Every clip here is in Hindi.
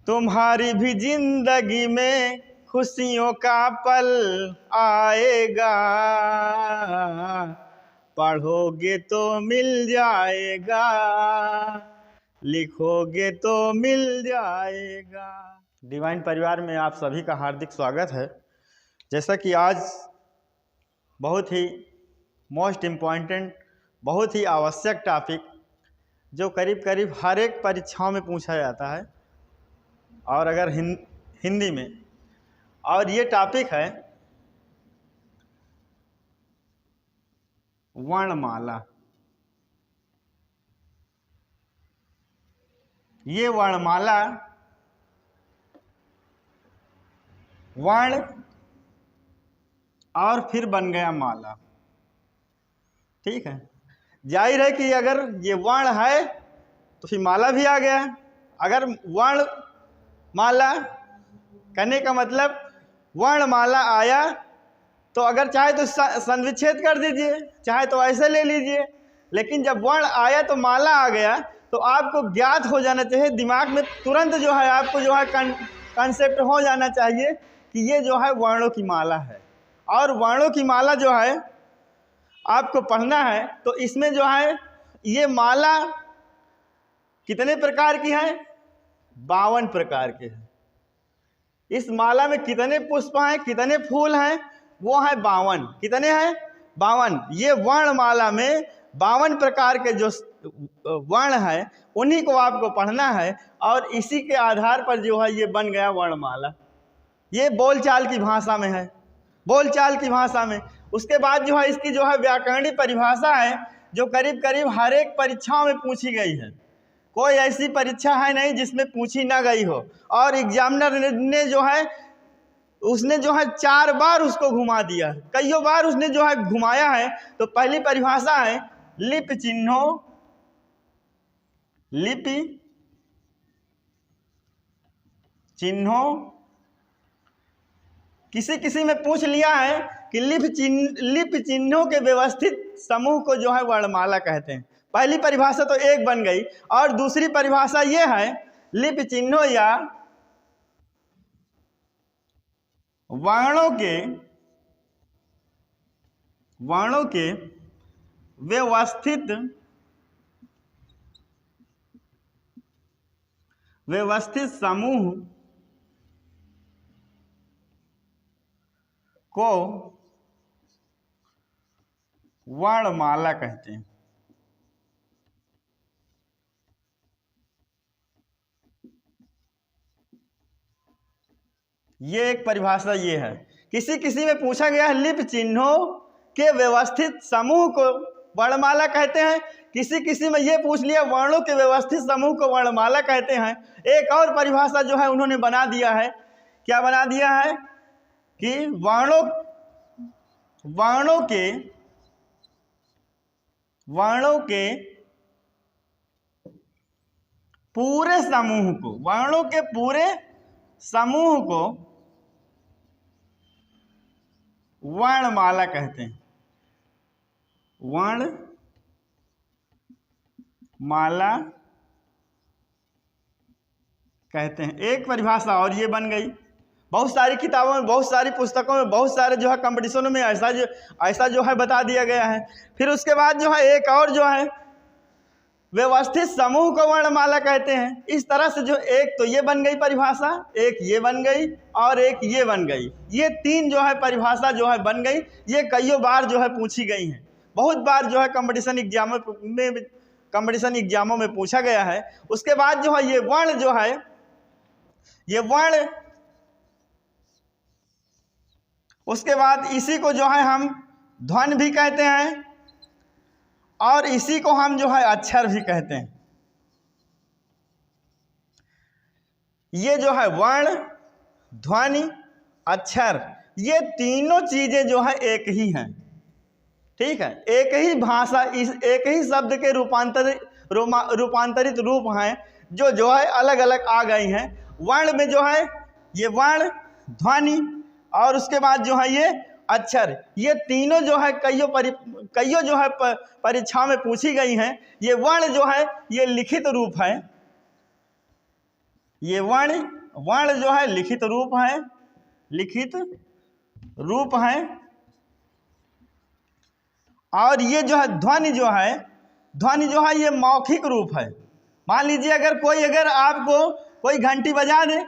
तुम्हारी भी जिंदगी में खुशियों का पल आएगा, पढ़ोगे तो मिल जाएगा, लिखोगे तो मिल जाएगा। डिवाइन परिवार में आप सभी का हार्दिक स्वागत है। जैसा कि आज बहुत ही मोस्ट इम्पॉर्टेंट, बहुत ही आवश्यक टॉपिक जो करीब करीब हर एक परीक्षाओं में पूछा जाता है, और अगर हिंदी में, और ये टॉपिक है वर्णमाला। ये वर्णमाला वर्ण और फिर बन गया माला। ठीक है, जाहिर है कि अगर ये वर्ण है तो फिर माला भी आ गया। अगर वर्ण माला कहने का मतलब वर्णमाला आया तो अगर चाहे तो संविच्छेद कर दीजिए, चाहे तो ऐसे ले लीजिए, लेकिन जब वर्ण आया तो माला आ गया तो आपको ज्ञात हो जाना चाहिए, दिमाग में तुरंत जो है आपको जो है कंसेप्ट हो जाना चाहिए कि ये जो है वर्णों की माला है। और वर्णों की माला जो है आपको पढ़ना है तो इसमें जो है ये माला कितने प्रकार की है? 52 प्रकार के हैं। इस माला में कितने पुष्प हैं, कितने फूल हैं? वो है 52। कितने हैं? 52। ये वर्णमाला में 52 प्रकार के जो वर्ण है उन्हीं को आपको पढ़ना है, और इसी के आधार पर जो है ये बन गया वर्णमाला। ये बोलचाल की भाषा में है, बोलचाल की भाषा में। उसके बाद जो है इसकी जो है व्याकरणिक परिभाषा है जो करीब करीब हर एक परीक्षाओं में पूछी गई है। कोई ऐसी परीक्षा है नहीं जिसमें पूछी ना गई हो, और एग्जामिनर ने जो है उसने जो है 4 बार उसको घुमा दिया, कईयों बार उसने जो है घुमाया है। तो पहली परिभाषा है लिपि चिन्हों, लिपि चिन्हों। किसी किसी में पूछ लिया है कि लिपि चिन्हों के व्यवस्थित समूह को जो है वर्णमाला कहते हैं। पहली परिभाषा तो एक बन गई, और दूसरी परिभाषा ये है लिपि चिन्हों या वर्णों के व्यवस्थित समूह को वर्णमाला कहते हैं। ये एक परिभाषा ये है। किसी किसी में पूछा गया है लिपि चिन्हों के व्यवस्थित समूह को वर्णमाला कहते हैं, किसी किसी में ये पूछ लिया वर्णों के व्यवस्थित समूह को वर्णमाला कहते हैं। एक और परिभाषा जो है उन्होंने बना दिया है, क्या बना दिया है कि वर्णों के पूरे समूह को, वर्णों के पूरे समूह को वर्णमाला कहते हैं, वर्णमाला कहते हैं। एक परिभाषा और ये बन गई। बहुत सारी किताबों में, बहुत सारी पुस्तकों में, बहुत सारे जो है कंपटीशनों में ऐसा जो है बता दिया गया है। फिर उसके बाद जो है एक और जो है व्यवस्थित समूह को वर्णमाला कहते हैं। इस तरह से जो एक तो ये बन गई परिभाषा, एक ये बन गई, और एक ये बन गई। ये 3 जो है परिभाषा जो है बन गई। ये कईयों बार जो है पूछी गई हैं, बहुत बार जो है कंपटीशन एग्जामों में पूछा गया है। उसके बाद जो है ये वर्ण जो है, ये वर्ण, उसके बाद इसी को जो है हम ध्वनि भी कहते हैं, और इसी को हम जो है अक्षर भी कहते हैं। ये जो है वर्ण, ध्वनि, अक्षर, ये तीनों चीजें जो है एक ही हैं। ठीक है, एक ही भाषा, इस एक ही शब्द के रूपांतरित रूप हैं जो है अलग अलग आ गई हैं। वर्ण में जो है ये वर्ण, ध्वनि, और उसके बाद जो है ये अक्षर, ये तीनों जो है कईयों जो है परीक्षा में पूछी गई हैं। ये वर्ण जो है ये लिखित रूप है, ये वर्ण वर्ण जो है लिखित रूप है, लिखित रूप है। और ये जो है ध्वनि जो है, ध्वनि जो है ये मौखिक रूप है। मान लीजिए अगर आपको कोई घंटी बजा दे,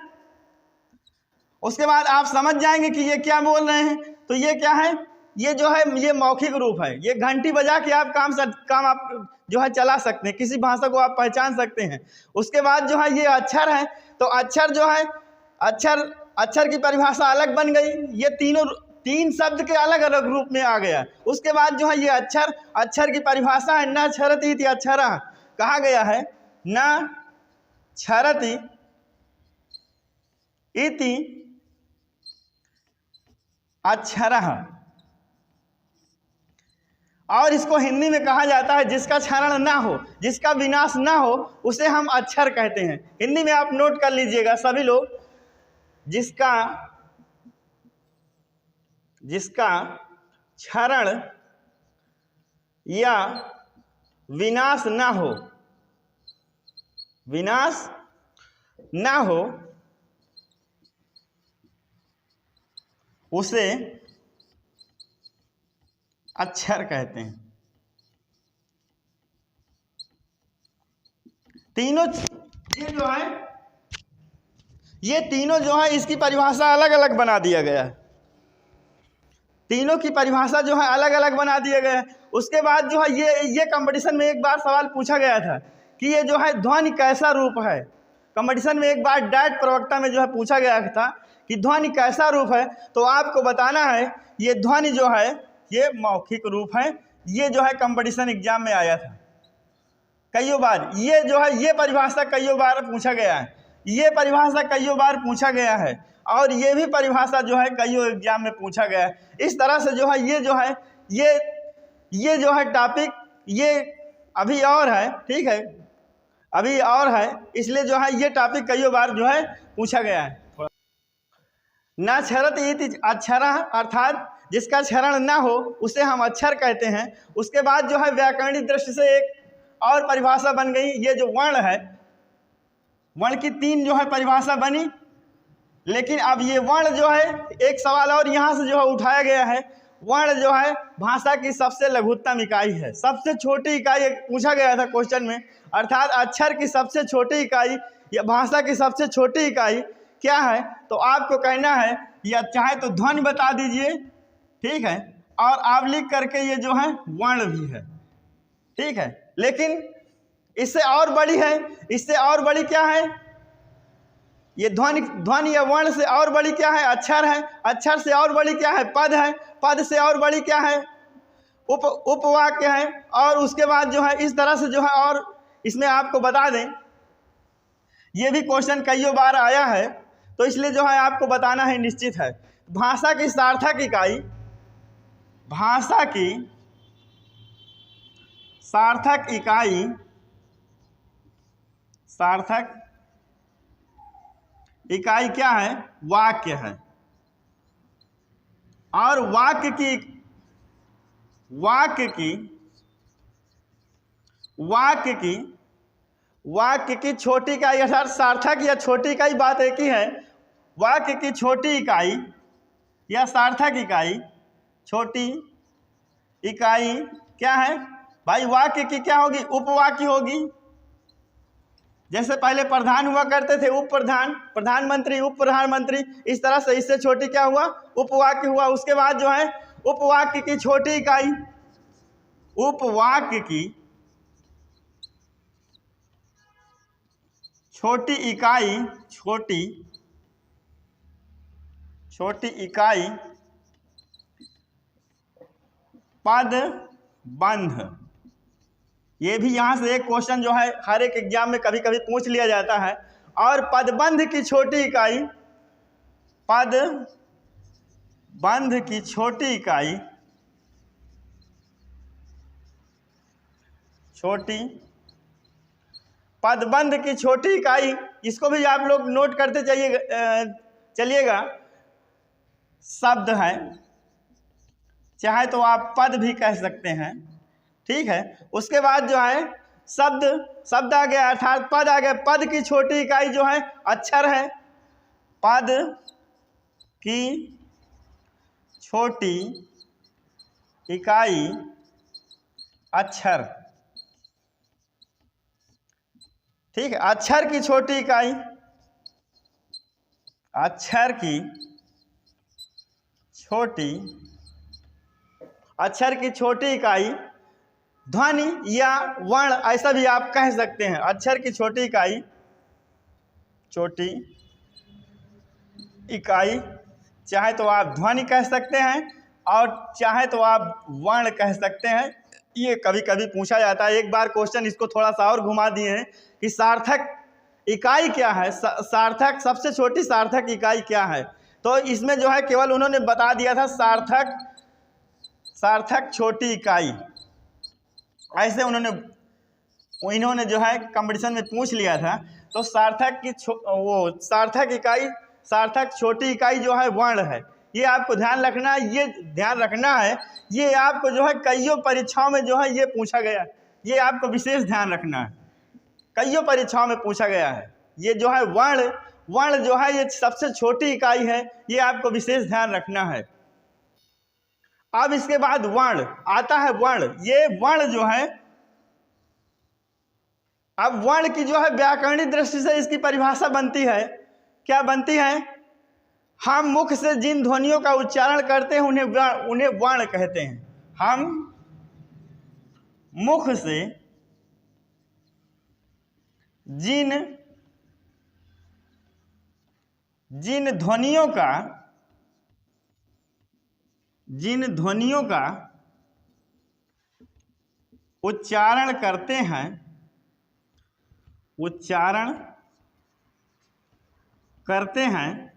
उसके बाद आप समझ जाएंगे कि ये क्या बोल रहे हैं, तो ये क्या है, ये जो है ये मौखिक रूप है। ये घंटी बजा के आप काम आप जो है चला सकते हैं, किसी भाषा को आप पहचान सकते हैं। उसके बाद जो है ये अक्षर है, तो अक्षर जो है अक्षर की परिभाषा अलग बन गई। ये तीन शब्द के अलग अलग रूप में आ गया। उसके बाद जो है ये अक्षर की परिभाषा है न क्षरति इति अक्षरः, कहा गया है न क्षरति इति अक्षरः। और इसको हिंदी में कहा जाता है जिसका क्षरण ना हो, जिसका विनाश ना हो, उसे हम अक्षर कहते हैं। हिंदी में आप नोट कर लीजिएगा सभी लोग, जिसका क्षरण या विनाश ना हो, विनाश ना हो, उसे अक्षर कहते हैं। ये तीनों जो है इसकी परिभाषा अलग अलग बना दिया गया है। तीनों की परिभाषा जो है अलग अलग बना दिया गया है। उसके बाद जो है ये कंपटीशन में एक बार सवाल पूछा गया था कि ये जो है ध्वनि कैसा रूप है। कंपटीशन में एक बार डाइट प्रवक्ता में जो है पूछा गया था कि ध्वनि कैसा रूप है, तो आपको बताना है ये ध्वनि जो है ये मौखिक रूप है। ये जो है कंपटीशन एग्जाम में आया था कईयों बार। ये जो है ये परिभाषा कईयों बार पूछा गया है, ये परिभाषा कईयों बार पूछा गया है, और ये भी परिभाषा जो है कईयों एग्जाम में पूछा गया है। इस तरह से जो है ये जो है टॉपिक ये अभी और है, ठीक है, अभी और है, इसलिए जो है ये टॉपिक कईयों बार जो है पूछा गया है। न क्षरति इति अक्षरः, अर्थात जिसका क्षरण ना हो उसे हम अक्षर कहते हैं। उसके बाद जो है व्याकरणिक दृष्टि से एक और परिभाषा बन गई। ये जो वर्ण है, वर्ण की तीन जो है परिभाषा बनी, लेकिन अब ये वर्ण जो है एक सवाल और यहाँ से जो है उठाया गया है। वर्ण जो है भाषा की सबसे लघुत्तम इकाई है, सबसे छोटी इकाई एक पूछा गया था क्वेश्चन में। अर्थात अक्षर की सबसे छोटी इकाई या भाषा की सबसे छोटी इकाई क्या है, तो आपको कहना है या चाहे तो ध्वनि बता दीजिए, ठीक है, और आप लिख करके ये जो है वर्ण भी है, ठीक है। लेकिन इससे और बड़ी है, इससे और बड़ी क्या है, ये ध्वनि या वर्ण से और बड़ी क्या है, अक्षर है। अक्षर से और बड़ी क्या है, पद है। पद से और बड़ी क्या है, उपवाक्य है। और उसके बाद जो है इस तरह से जो है, और इसमें आपको बता दें ये भी क्वेश्चन कईयों बार आया है, तो इसलिए जो है आपको बताना है निश्चित है। भाषा की सार्थक इकाई, भाषा की सार्थक इकाई, सार्थक इकाई क्या है, वाक्य है। और वाक्य की छोटी इकाई, अर्थात सार्थक या छोटी इकाई बात एक ही है। वाक्य की छोटी इकाई या सार्थक इकाई, छोटी इकाई क्या है भाई, वाक्य की क्या होगी, उपवाक्य होगी। जैसे पहले प्रधान हुआ करते थे, उप प्रधान, प्रधानमंत्री, उप प्रधानमंत्री, इस तरह से इससे छोटी क्या हुआ, उपवाक्य हुआ। उसके बाद जो है उपवाक्य की छोटी इकाई, उपवाक्य की छोटी इकाई, छोटी इकाई पदबंध। ये भी यहाँ से एक क्वेश्चन जो है हर एक एग्जाम में कभी कभी पूछ लिया जाता है। और पदबंध की छोटी इकाई, पदबंध की छोटी इकाई, पदबंध की छोटी इकाई, इसको भी आप लोग नोट करते चलिएगा। शब्द है, चाहे तो आप पद भी कह सकते हैं, ठीक है। उसके बाद जो है शब्द आ गया, अर्थात पद आ गया। पद की छोटी इकाई जो है अक्षर है। पद की छोटी इकाई अक्षर। ठीक है, अक्षर की छोटी इकाई, अक्षर की छोटी, अक्षर की छोटी इकाई ध्वनि या वर्ण, ऐसा भी आप कह सकते हैं। अक्षर की छोटी इकाई, छोटी इकाई, चाहे तो आप ध्वनि कह सकते हैं और चाहे तो आप वर्ण कह सकते हैं। ये कभी कभी पूछा जाता है। एक बार क्वेश्चन इसको थोड़ा सा और घुमा दिए हैं कि सार्थक इकाई क्या है, सार्थक सबसे छोटी सार्थक इकाई क्या है। तो इसमें जो है केवल उन्होंने बता दिया था सार्थक छोटी इकाई, ऐसे इन्होंने जो है कंपटीशन में पूछ लिया था। तो सार्थक की सार्थक इकाई, सार्थक छोटी इकाई जो है वर्ण है। ये आपको ध्यान रखना है, ये ध्यान रखना है, ये आपको जो है कईयों परीक्षाओं में जो है ये पूछा गया, ये आपको विशेष ध्यान रखना है, कईयों परीक्षाओं में पूछा गया है। ये जो है वर्ण जो है ये सबसे छोटी इकाई है, ये आपको विशेष ध्यान रखना है। अब इसके बाद वर्ण आता है। वर्ण, ये वर्ण जो है, अब वर्ण की जो है व्याकरणिक दृष्टि से इसकी परिभाषा बनती है। क्या बनती है? हम मुख से जिन ध्वनियों का उच्चारण करते हैं उन्हें वर्ण कहते हैं। हम मुख से जिन ध्वनियों का उच्चारण करते हैं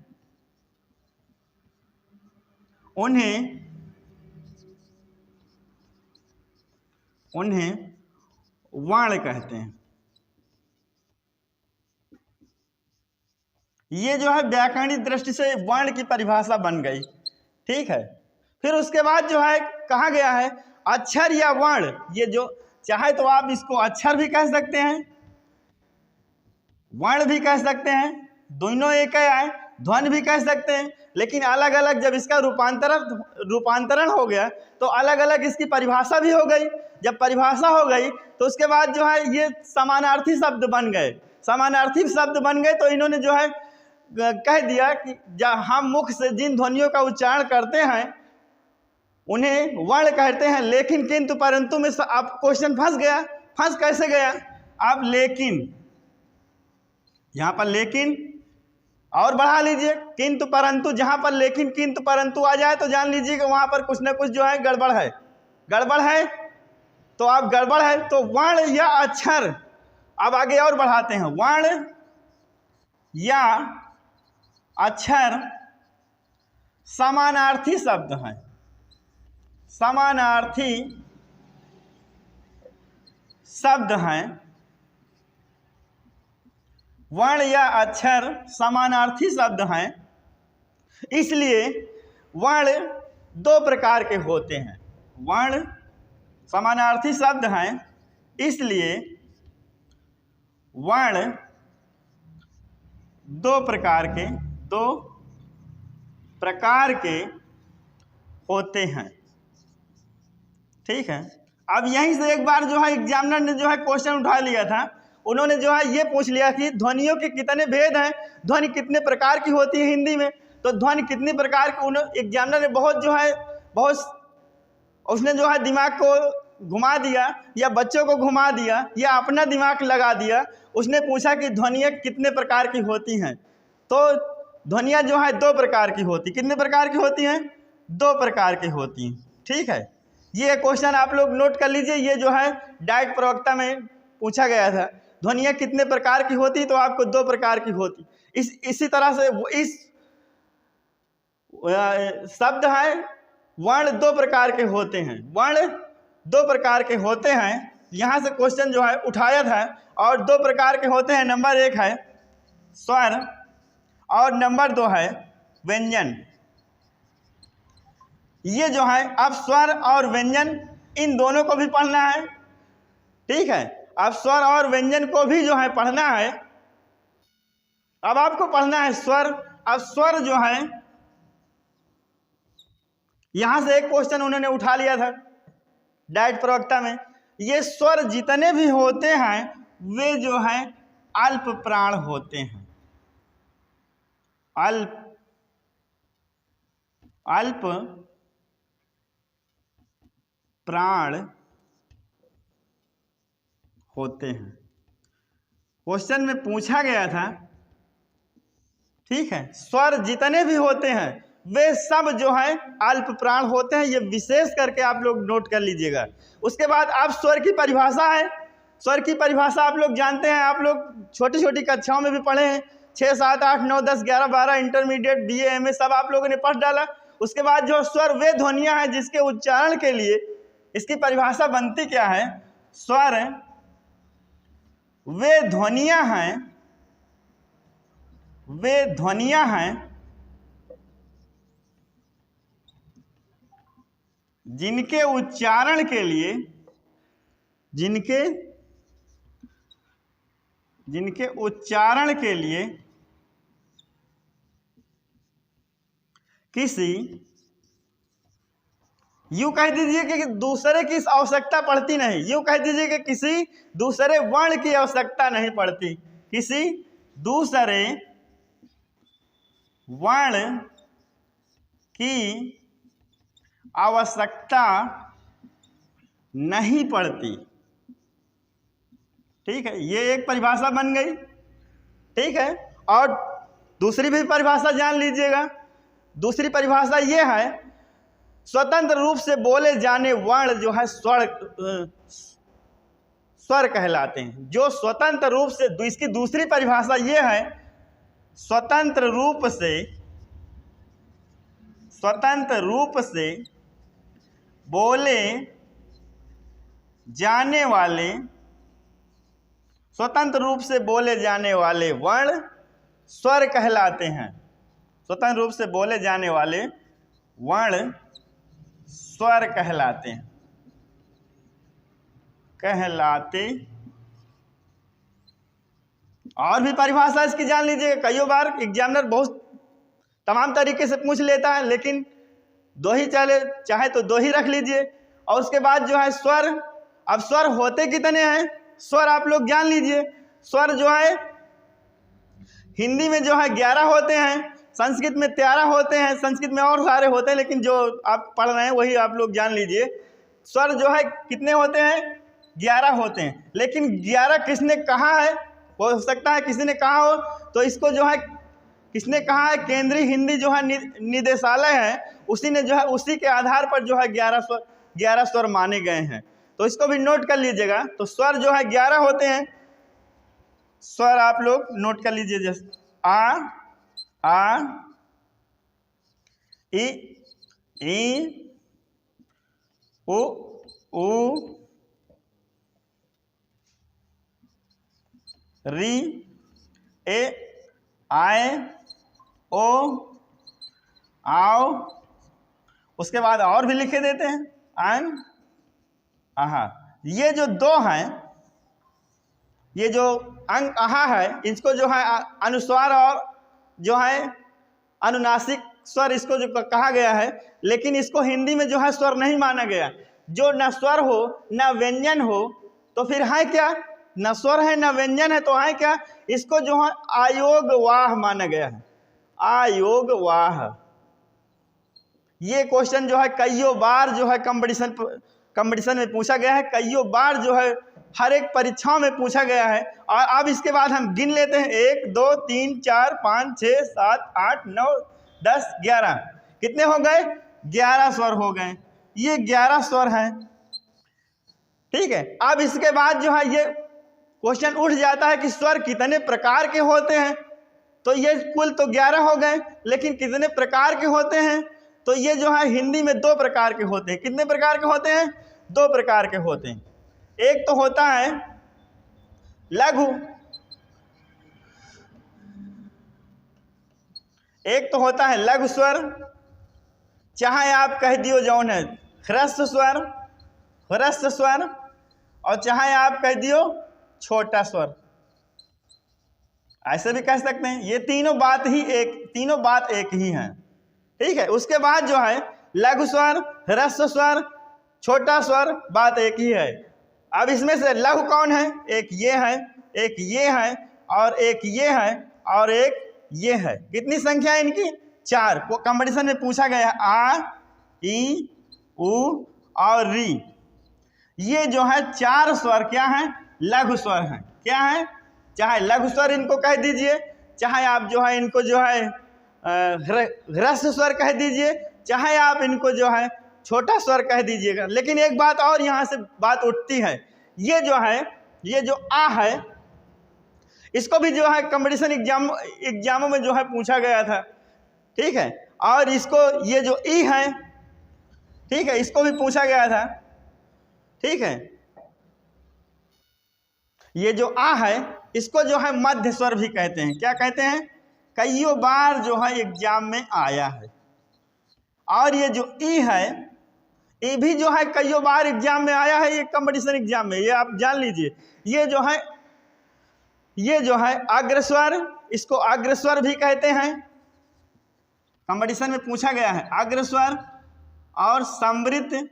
उन्हें वर्ण कहते हैं। ये जो है व्याकरणिक दृष्टि से वर्ण की परिभाषा बन गई। ठीक है, फिर उसके बाद जो है कहा गया है अक्षर या वर्ण। ये जो चाहे तो आप इसको अक्षर भी कह सकते हैं, वर्ण भी कह सकते हैं, दोनों एक है। ध्वनि भी कह सकते हैं, लेकिन अलग अलग जब इसका रूपांतरण हो गया तो अलग अलग इसकी परिभाषा भी हो गई। जब परिभाषा हो गई तो उसके बाद जो है ये समानार्थी शब्द बन गए। समानार्थी शब्द बन गए तो इन्होंने जो है कह दिया कि हम मुख से जिन ध्वनियों का उच्चारण करते हैं उन्हें वर्ण कहते हैं। लेकिन किंतु परंतु में आप क्वेश्चन फंस कैसे गया? आप लेकिन, यहाँ पर लेकिन और बढ़ा लीजिए, किंतु परंतु, जहाँ पर लेकिन किंतु परंतु आ जाए तो जान लीजिए कि वहाँ पर कुछ ना कुछ जो है गड़बड़ है। तो आप गड़बड़ है तो वर्ण या अक्षर, अब आगे और बढ़ाते हैं, वर्ण या अक्षर समानार्थी शब्द हैं। समानार्थी शब्द हैं। वर्ण या अक्षर समानार्थी शब्द हैं, इसलिए वर्ण दो प्रकार के होते हैं। वर्ण समानार्थी शब्द हैं, इसलिए वर्ण दो प्रकार के होते हैं। ठीक है, अब यहीं से एक बार जो है एग्जामिनर ने जो है क्वेश्चन उठा लिया था। उन्होंने जो है ये पूछ लिया कि ध्वनियों के कितने भेद हैं, ध्वनि कितने प्रकार की होती है हिंदी में। तो ध्वनि कितनी प्रकार की, एग्जामिनर ने बहुत उसने जो है दिमाग को घुमा दिया या बच्चों को घुमा दिया या अपना दिमाग लगा दिया। उसने पूछा कि ध्वनियाँ कितने प्रकार की होती हैं। तो ध्वनियाँ जो है दो प्रकार की होती। कितने प्रकार की होती हैं? दो प्रकार की होती हैं। ठीक है, ये क्वेश्चन आप लोग नोट कर लीजिए। ये जो है डायरेक्ट प्रवक्ता में पूछा गया था, ध्वनियाँ कितने प्रकार की होती, तो आपको दो प्रकार की होती। इसी तरह से इस शब्द है वर्ण दो प्रकार के होते हैं। वर्ण दो प्रकार के होते हैं, यहाँ से क्वेश्चन जो है उठाया था। और दो प्रकार के होते हैं, नंबर एक है स्वर और नंबर दो है व्यंजन। ये जो है अब स्वर और व्यंजन इन दोनों को भी पढ़ना है। ठीक है, अब स्वर और व्यंजन को भी जो है पढ़ना है। अब आपको पढ़ना है स्वर अब स्वर जो है, यहां से एक क्वेश्चन उन्होंने उठा लिया था डायट प्रवक्ता में, ये स्वर जितने भी होते हैं वे जो है अल्प प्राण होते हैं, अल्प प्राण होते हैं। क्वेश्चन में पूछा गया था, ठीक है, स्वर जितने भी होते हैं वे सब जो है अल्प प्राण होते हैं, ये विशेष करके आप लोग नोट कर लीजिएगा। उसके बाद अब स्वर की परिभाषा है। स्वर की परिभाषा आप लोग जानते हैं, आप लोग छोटी छोटी कक्षाओं में भी पढ़े हैं, 6, 7, 8, 9, 10, 11, 12 इंटरमीडिएट, BA, MA सब आप लोगों ने पढ़ डाला। उसके बाद जो स्वर वे ध्वनियां हैं जिसके उच्चारण के लिए इसकी परिभाषा बनती क्या है, स्वर वे ध्वनियां हैं जिनके उच्चारण के लिए किसी, यूं कह दीजिए कि दूसरे की आवश्यकता पड़ती नहीं, यूं कह दीजिए कि किसी दूसरे वर्ण की आवश्यकता नहीं पड़ती, किसी दूसरे वर्ण की आवश्यकता नहीं पड़ती। ठीक है, ये एक परिभाषा बन गई। ठीक है, और दूसरी भी परिभाषा जान लीजिएगा। दूसरी परिभाषा ये है, स्वतंत्र रूप से बोले जाने वर्ण जो है स्वर कहलाते हैं। जो स्वतंत्र रूप से, इसकी दूसरी परिभाषा ये है, स्वतंत्र रूप से बोले जाने वाले वर्ण स्वर कहलाते हैं। स्वतंत्र रूप से बोले जाने वाले वर्ण स्वर कहलाते और भी परिभाषा इसकी जान लीजिए। कई बार एग्जामिनर बहुत तमाम तरीके से पूछ लेता है, लेकिन दो ही चाहे तो दो ही रख लीजिए। और उसके बाद जो है स्वर, अब स्वर होते कितने हैं, स्वर आप लोग जान लीजिए। स्वर जो है हिंदी में जो है 11 होते हैं, संस्कृत में 13 होते हैं, संस्कृत में और सारे होते हैं, लेकिन जो आप पढ़ रहे हैं वही आप लोग जान लीजिए। स्वर जो है कितने होते हैं, 11 होते हैं। लेकिन 11 किसने कहा है, हो सकता है किसी ने कहा हो, तो इसको जो है किसने कहा है, केंद्रीय हिंदी जो है निदेशालय है, उसी ने जो है उसी के आधार पर जो है 11 स्वर माने गए हैं। तो इसको भी नोट कर लीजिएगा। तो स्वर जो है 11 होते हैं। स्वर आप लोग नोट कर लीजिए, जैसे आ, ई, उ, री, ए, आए, ओ, आओ। उसके बाद और भी लिखे देते हैं, आन, आहा। ये जो दो हैं, ये जो अंग आहा है, इसको जो है अनुस्वार और जो है अनुनासिक स्वर इसको जो कहा गया है, लेकिन इसको हिंदी में जो है स्वर नहीं माना गया। जो न स्वर हो न व्यंजन हो तो फिर है क्या, न स्वर है न व्यंजन है तो है क्या, इसको जो है आयोगवाह माना गया है, आयोगवाह। ये क्वेश्चन जो है कईयों बार जो है कंपटीशन में पूछा गया है, कईयों बार जो है हर एक परीक्षाओं में पूछा गया है। और अब इसके बाद हम गिन लेते हैं, 1, 2, 3, 4, 5, 6, 7, 8, 9, 10, 11। कितने हो गए, 11 स्वर हो गए। ये 11 स्वर हैं। ठीक है, अब इसके बाद जो है ये क्वेश्चन उठ जाता है कि स्वर कितने प्रकार के होते हैं। तो ये कुल तो 11 हो गए, लेकिन कितने प्रकार के होते हैं, तो ये जो है हिंदी में 2 प्रकार के होते हैं। कितने प्रकार के होते हैं, 2 प्रकार के होते हैं। एक तो होता है लघु, एक तो होता है लघु स्वर, चाहे आप कह दियो जौन है ह्रस्व स्वर, और चाहे आप कह दियो छोटा स्वर। ऐसे भी कह सकते हैं। ये तीनों बात एक ही है, ठीक है। उसके बाद जो है लघु स्वर, ह्रस्व स्वर, छोटा स्वर, बात एक ही है। अब इसमें से लघु कौन है? एक ये है, एक ये है, और एक ये है, और एक ये है। कितनी संख्या है इनकी? 4। वो कंपटीशन में पूछा गया है। आ, ई, उ और री, ये जो है 4 स्वर क्या है? लघु स्वर हैं। क्या है? चाहे लघु स्वर इनको कह दीजिए, चाहे आप जो है इनको जो है ह्रस्व स्वर कह दीजिए, चाहे आप इनको जो है छोटा स्वर कह दीजिएगा। लेकिन एक बात और यहाँ से बात उठती है, ये जो है, ये जो आ है, इसको भी जो है कंपटीशन एग्जामों में जो है पूछा गया था, ठीक है। और इसको, ये जो ई है, ठीक है, इसको भी पूछा गया था, ठीक है। ये जो आ है, इसको जो है मध्य स्वर भी कहते हैं। क्या कहते हैं? कईयों बार जो है एग्जाम में आया है। और ये जो ई है, ये भी जो है कईयों बार एग्जाम में आया है, ये कंपटीशन एग्जाम में, ये आप जान लीजिए। ये जो है अग्रस्वर, इसको अग्रस्वर भी कहते हैं, कंपटीशन में पूछा गया है। अग्रस्वर और समृद्ध।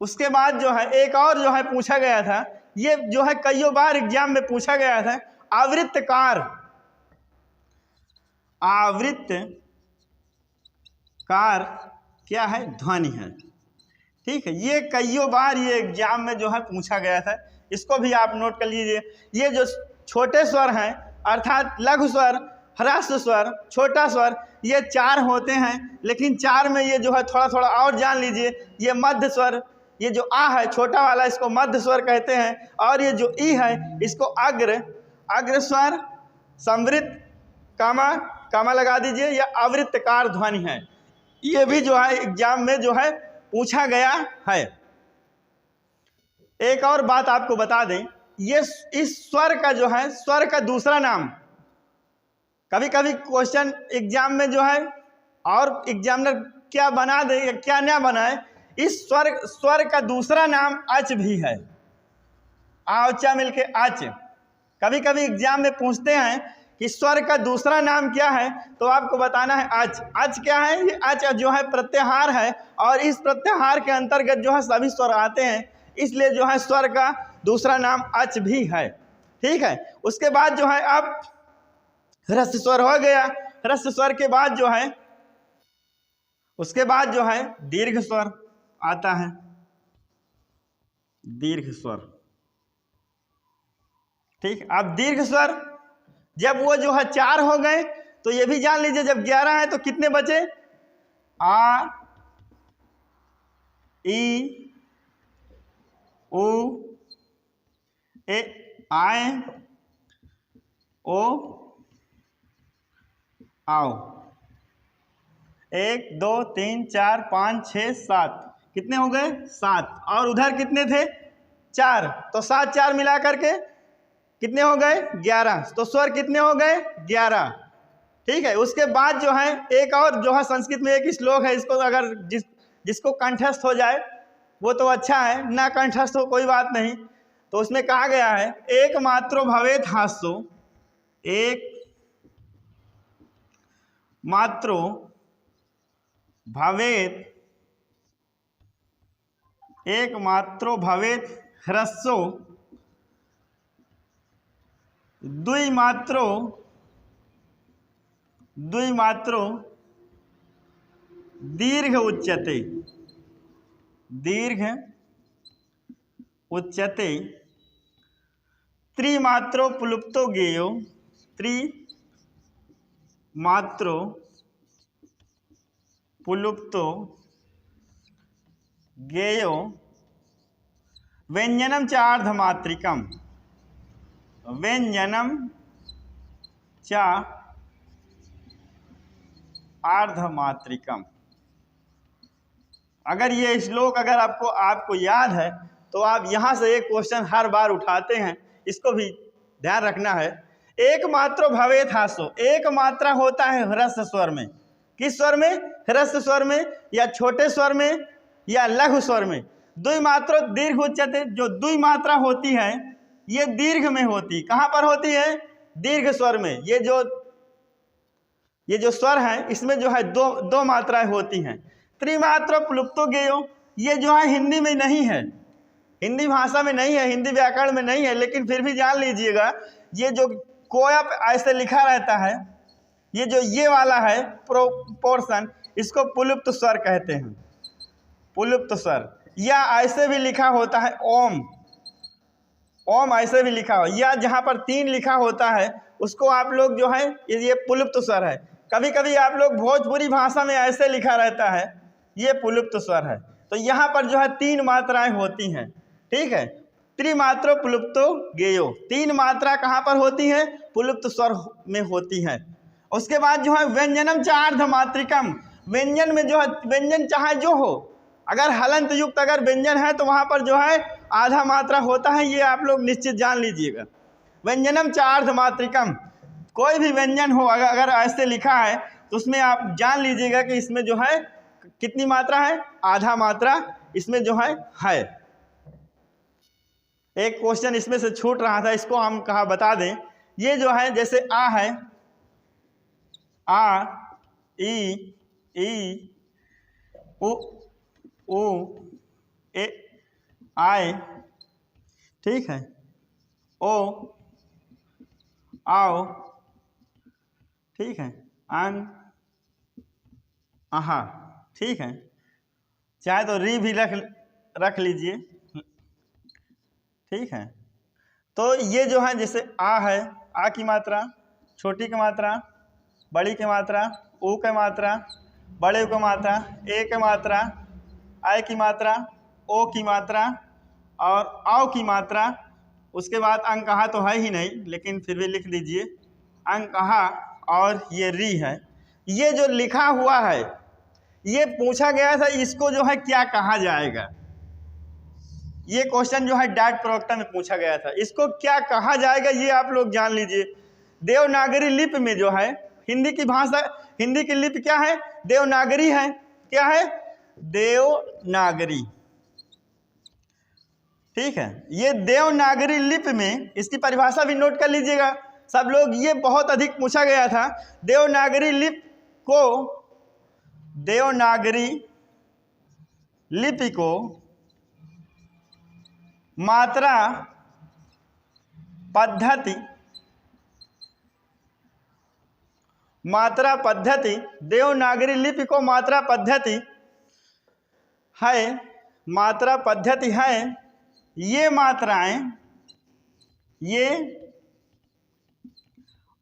उसके बाद जो है एक और जो है पूछा गया था, ये जो है कईयों बार एग्जाम में पूछा गया था, आवृत्तकार। आवृत्तकार क्या है? ध्वनि है, ठीक है। ये कईयों बार ये एग्जाम में जो है पूछा गया था, इसको भी आप नोट कर लीजिए। ये जो छोटे स्वर हैं, अर्थात लघु स्वर, ह्रस्व स्वर, छोटा स्वर, ये 4 होते हैं। लेकिन 4 में ये जो है थोड़ा थोड़ा और जान लीजिए। ये मध्य स्वर, ये जो आ है छोटा वाला, इसको मध्य स्वर कहते हैं। और ये जो ई है, इसको अग्र स्वर, समृद्ध, कामा लगा दीजिए, या आवृत्तकार ध्वनि है। ये भी जो है एग्जाम में जो है पूछा गया है। एक और बात आपको बता दें, ये इस स्वर का जो है, स्वर का दूसरा नाम, कभी कभी क्वेश्चन एग्जाम में जो है, और एग्जामिनर क्या बना दे या क्या ना बनाए, इस स्वर का दूसरा नाम अच भी है। आवचा मिलके अच। कभी कभी एग्जाम में पूछते हैं कि स्वर का दूसरा नाम क्या है, तो आपको बताना है अच। अच क्या है? ये अच जो है प्रत्याहार है, और इस प्रत्याहार के अंतर्गत जो है सभी स्वर आते हैं, इसलिए जो है स्वर का दूसरा नाम अच भी है, ठीक है। उसके बाद जो है अब ह्रस्व स्वर हो गया। ह्रस्व स्वर के बाद जो है, उसके बाद जो है दीर्घ स्वर आता है। दीर्घ स्वर, ठीक। अब दीर्घ स्वर जब वो जो है 4 हो गए, तो ये भी जान लीजिए जब 11 है तो कितने बचे? आ, ई, उ, ए, आए, ओ, आओ। 1 2 3 4 5 6 7, कितने हो गए? 7। और उधर कितने थे? 4। तो 7 4 मिला करके कितने हो गए? 11। तो स्वर कितने हो गए? 11, ठीक है। उसके बाद जो है एक और जो है संस्कृत में एक श्लोक है, इसको अगर जिसको कंठस्थ हो जाए वो तो अच्छा है, ना कंठस्थ हो कोई बात नहीं। तो उसमें कहा गया है, एक मात्रो भवेत हास्यो, एक मात्रो भवेत, एक मात्रो भवेत ह्रस्वो, द्विमात्रो दीर्घ उच्यते, त्रिमात्रो पुलुप्तो गेयो, त्रिमात्रो पुलुप्तो गेयो, व्यंजनम च अर्धमात्रिकम, व्यंजनम च अर्धमात्रिकम। अगर ये श्लोक अगर आपको याद है, तो आप यहाँ से एक क्वेश्चन हर बार उठाते हैं, इसको भी ध्यान रखना है। एक मात्रो भवेत हास्यो, एक मात्रा होता है ह्रस्व स्वर में। किस स्वर में? ह्रस्व स्वर में, या छोटे स्वर में, या लघु स्वर में। द्विमात्रो दीर्घ उच्यते, जो द्विमात्रा होती है ये दीर्घ में होती। कहाँ पर होती है? दीर्घ स्वर में। ये जो स्वर है इसमें जो है दो मात्राएं होती हैं। त्रिमात्र प्लुप्तो गेयो, ये जो है हिंदी में नहीं है, हिंदी भाषा में नहीं है, हिंदी व्याकरण में नहीं है, लेकिन फिर भी जान लीजिएगा ये जो कोया ऐसे लिखा रहता है, ये जो ये वाला है पोर्शन, इसको पुलुप्त स्वर कहते हैं, पुलुप्त स्वर। या ऐसे भी लिखा होता है ओम, ओम ऐसे भी लिखा हो, या जहाँ पर 3 लिखा होता है उसको आप लोग जो है ये पुलुप्त स्वर है। कभी कभी आप लोग भोजपुरी भाषा में ऐसे लिखा रहता है, ये पुलुप्त स्वर है। तो यहाँ पर जो है 3 मात्राएं होती हैं, ठीक है। त्रिमात्रो पुलुप्तो गेयो, 3 मात्रा कहाँ पर होती है? पुलुप्त स्वर में होती है। उसके बाद जो है व्यंजनम च अर्धमात्रिकम, व्यंजन में जो है व्यंजन चाहे जो हो, अगर हलंत युक्त अगर व्यंजन है तो वहाँ पर जो है आधा मात्रा होता है, ये आप लोग निश्चित जान लीजिएगा। व्यंजनम च अर्धमात्रिकम, कोई भी व्यंजन हो अगर ऐसे लिखा है तो उसमें आप जान लीजिएगा कि इसमें जो है कितनी मात्रा है? आधा मात्रा इसमें जो है। एक क्वेश्चन इसमें से छूट रहा था, इसको हम कहा बता दें। ये जो है जैसे आ है, आ, ई, उ, ए, आए, ठीक है, ओ, आओ, ठीक है, अन, आहा, ठीक है। चाहे तो री भी रख लीजिए, ठीक है। तो ये जो है जैसे आ है, आ की मात्रा, छोटी की मात्रा, बड़ी की मात्रा, ऊ की मात्रा, बड़े की मात्रा, ए की मात्रा, आय की मात्रा, ओ की मात्रा और आओ की मात्रा। उसके बाद अंकहा तो है ही नहीं, लेकिन फिर भी लिख दीजिए अंकहा, और ये री है। ये जो लिखा हुआ है ये पूछा गया था, इसको जो है क्या कहा जाएगा? ये क्वेश्चन जो है डाक प्रवक्ता में पूछा गया था, इसको क्या कहा जाएगा ये आप लोग जान लीजिए। देवनागरी लिपि में जो है, हिंदी की भाषा, हिंदी की लिपि क्या है? देवनागरी है। क्या है? देवनागरी, ठीक है। ये देवनागरी लिपि में, इसकी परिभाषा भी नोट कर लीजिएगा सब लोग, ये बहुत अधिक पूछा गया था। देवनागरी लिपि को, देवनागरी लिपि को मात्रा पद्धति, मात्रा पद्धति, देवनागरी लिपि को मात्रा पद्धति है, मात्रा पद्धति है। ये मात्राएं, ये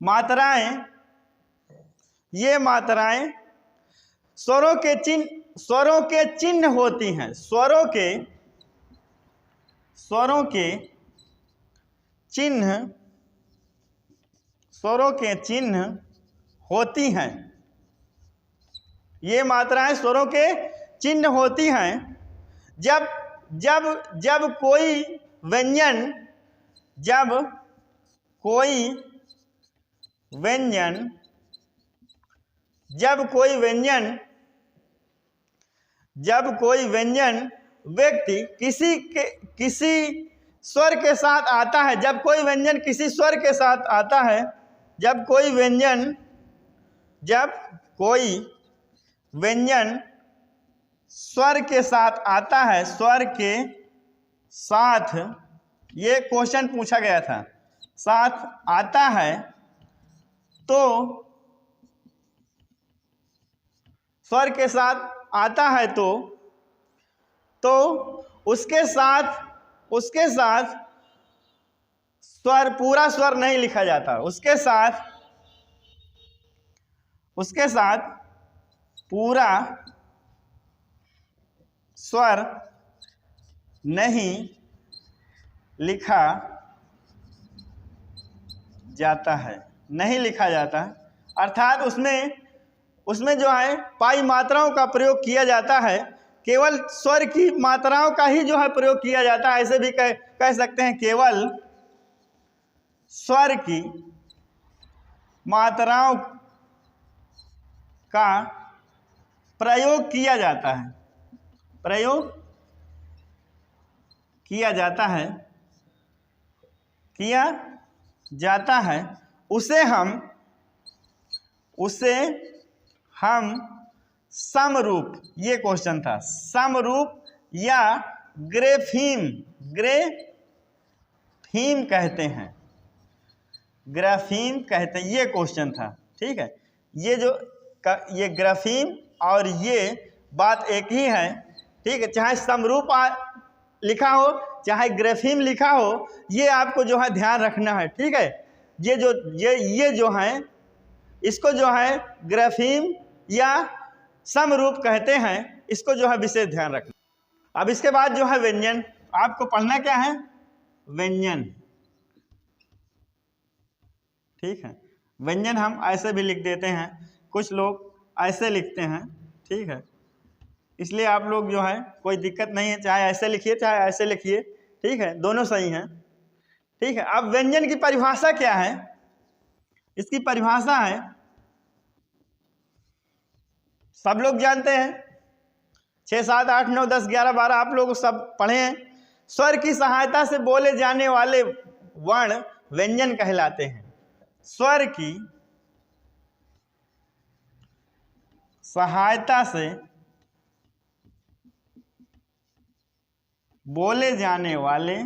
मात्राएं, ये मात्राएं स्वरों के चिन्ह, स्वरों के चिन्ह होती हैं, स्वरों के, स्वरों के चिन्ह, स्वरों के चिन्ह होती हैं। ये मात्राएं स्वरों के चिन्ह होती हैं। जब जब जब कोई व्यंजन, जब कोई व्यंजन, जब कोई व्यंजन, जब कोई व्यंजन व्यक्ति किसी स्वर के साथ आता है, जब कोई व्यंजन किसी स्वर के साथ आता है, जब कोई व्यंजन, जब कोई व्यंजन स्वर के साथ आता है, स्वर के साथ, ये क्वेश्चन पूछा गया था, साथ आता है, तो स्वर के साथ आता है तो उसके साथ स्वर, पूरा स्वर नहीं लिखा जाता, उसके साथ पूरा स्वर नहीं लिखा जाता है, नहीं लिखा जाता है। अर्थात उसमें जो है पाई मात्राओं का प्रयोग किया जाता है, केवल स्वर की मात्राओं का ही जो है प्रयोग किया जाता है। ऐसे भी कह सकते हैं केवल स्वर की मात्राओं का प्रयोग किया जाता है, प्रयोग किया जाता है। किया जाता है उसे हम समरूप, ये क्वेश्चन था, समरूप या ग्राफीम कहते हैं, ग्राफीम कहते हैं, ये क्वेश्चन था। ठीक है, ये ग्राफीम और ये बात एक ही है। ठीक है, चाहे समरूप लिखा हो चाहे ग्राफीम लिखा हो, ये आपको जो है ध्यान रखना है। ठीक है, ये जो है इसको जो है ग्राफीम या समरूप कहते हैं, इसको जो है विशेष ध्यान रखना। अब इसके बाद जो है व्यंजन, आपको पढ़ना क्या है, व्यंजन। ठीक है, व्यंजन हम ऐसे भी लिख देते हैं, कुछ लोग ऐसे लिखते हैं। ठीक है, इसलिए आप लोग जो है कोई दिक्कत नहीं है, चाहे ऐसे लिखिए चाहे ऐसे लिखिए। ठीक है, दोनों सही हैं। ठीक है, अब व्यंजन की परिभाषा क्या है, इसकी परिभाषा है, सब लोग जानते हैं, 6, 7, 8, 9, 10, 11, 12 आप लोग सब पढ़े हैं। स्वर की सहायता से बोले जाने वाले वर्ण व्यंजन कहलाते हैं। स्वर की सहायता से बोले जाने वाले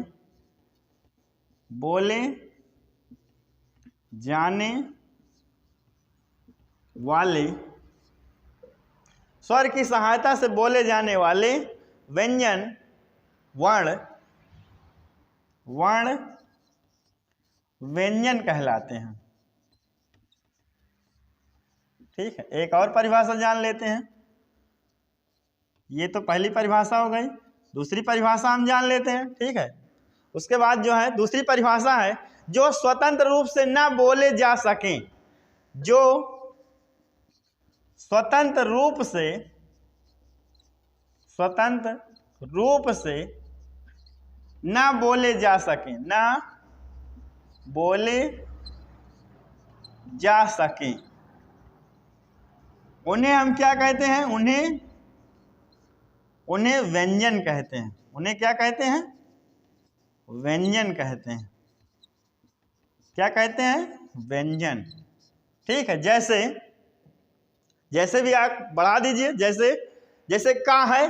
स्वर की सहायता से बोले जाने वाले व्यंजन वर्ण व्यंजन कहलाते हैं। ठीक है, एक और परिभाषा जान लेते हैं। ये तो पहली परिभाषा हो गई, दूसरी परिभाषा हम जान लेते हैं। ठीक है, उसके बाद जो है दूसरी परिभाषा है, जो स्वतंत्र रूप से न बोले जा सकें, जो स्वतंत्र रूप से न बोले जा सकें, न बोले जा सकें, उन्हें हम क्या कहते हैं, उन्हें व्यंजन कहते हैं। उन्हें क्या कहते हैं, व्यंजन कहते हैं। क्या कहते हैं, व्यंजन। ठीक है, जैसे भी आप बढ़ा दीजिए, जैसे का है,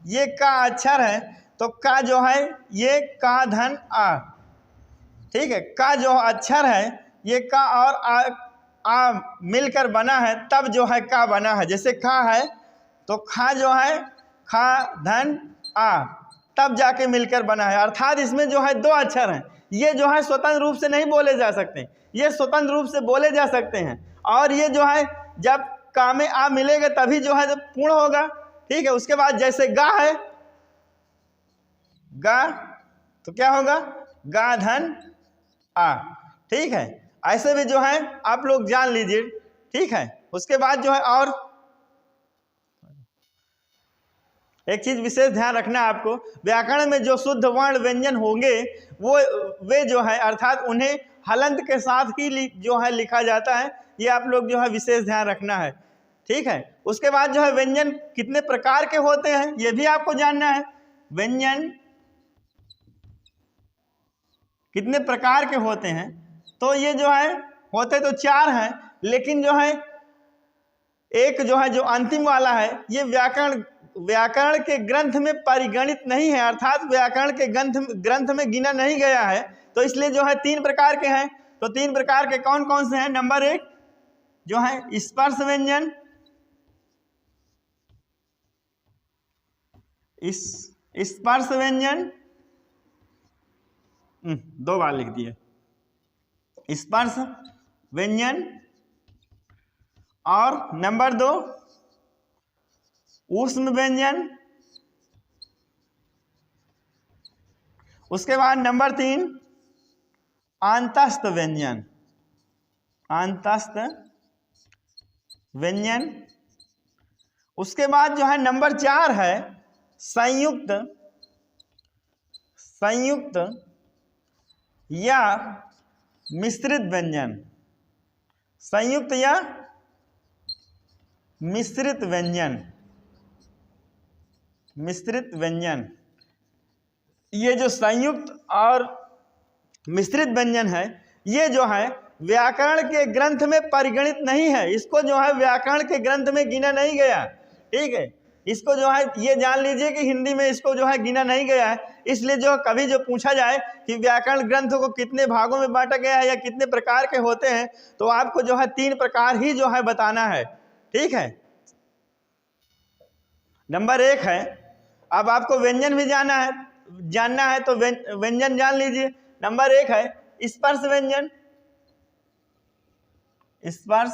ये का अक्षर है, तो का जो है ये का धन आ। ठीक है, का जो अक्षर है ये का और आ मिलकर बना है, तब जो है का बना है। जैसे खा है तो खा जो है खा धन आ, तब जाके मिलकर बना है। अर्थात इसमें जो है 2 अक्षर हैं, ये जो है स्वतंत्र रूप से नहीं बोले जा सकते, ये स्वतंत्र रूप से बोले जा सकते हैं। और ये जो है जब का में आ मिलेगा तभी जो है जब पूर्ण होगा। ठीक है, उसके बाद जैसे गा है, गा तो क्या होगा, गा धन आ। ठीक है, ऐसे भी जो है आप लोग जान लीजिए। ठीक है, उसके बाद जो है और एक चीज विशेष ध्यान रखना है आपको, व्याकरण में जो शुद्ध वर्ण व्यंजन होंगे वे जो है अर्थात उन्हें हलंत के साथ ही जो है लिखा जाता है। ये आप लोग जो है विशेष ध्यान रखना है। ठीक है, उसके बाद जो है व्यंजन कितने प्रकार के होते हैं ये भी आपको जानना है। व्यंजन कितने प्रकार के होते हैं, तो ये जो है होते तो 4 हैं, लेकिन जो है एक जो है जो अंतिम वाला है ये व्याकरण के ग्रंथ में परिगणित नहीं है, अर्थात व्याकरण के ग्रंथ में गिना नहीं गया है। तो इसलिए जो है 3 प्रकार के हैं। तो 3 प्रकार के कौन कौन से हैं, नंबर 1 जो है स्पर्श व्यंजन, स्पर्श व्यंजन 2 बार लिख दिए, स्पर्श व्यंजन। और नंबर 2 ऊष्म व्यंजन। उसके बाद नंबर 3 आंतस्थ व्यंजन, आंतस्थ व्यंजन। उसके बाद जो है नंबर 4 है संयुक्त या मिश्रित व्यंजन, संयुक्त या मिश्रित व्यंजन, मिश्रित व्यंजन। ये जो संयुक्त और मिश्रित व्यंजन है, ये जो है व्याकरण के ग्रंथ में परिगणित नहीं है, इसको जो है व्याकरण के ग्रंथ में गिना नहीं गया। ठीक है, इसको जो है ये जान लीजिए कि हिंदी में इसको जो है गिना नहीं गया है। इसलिए जो कभी जो पूछा जाए कि व्याकरण ग्रंथों को कितने भागों में बांटा गया है या कितने प्रकार के होते हैं, तो आपको जो है 3 प्रकार ही जो है बताना है। ठीक है, नंबर 1 है, अब आपको व्यंजन भी जानना है तो व्यंजन जान लीजिए। नंबर 1 है स्पर्श व्यंजन। स्पर्श,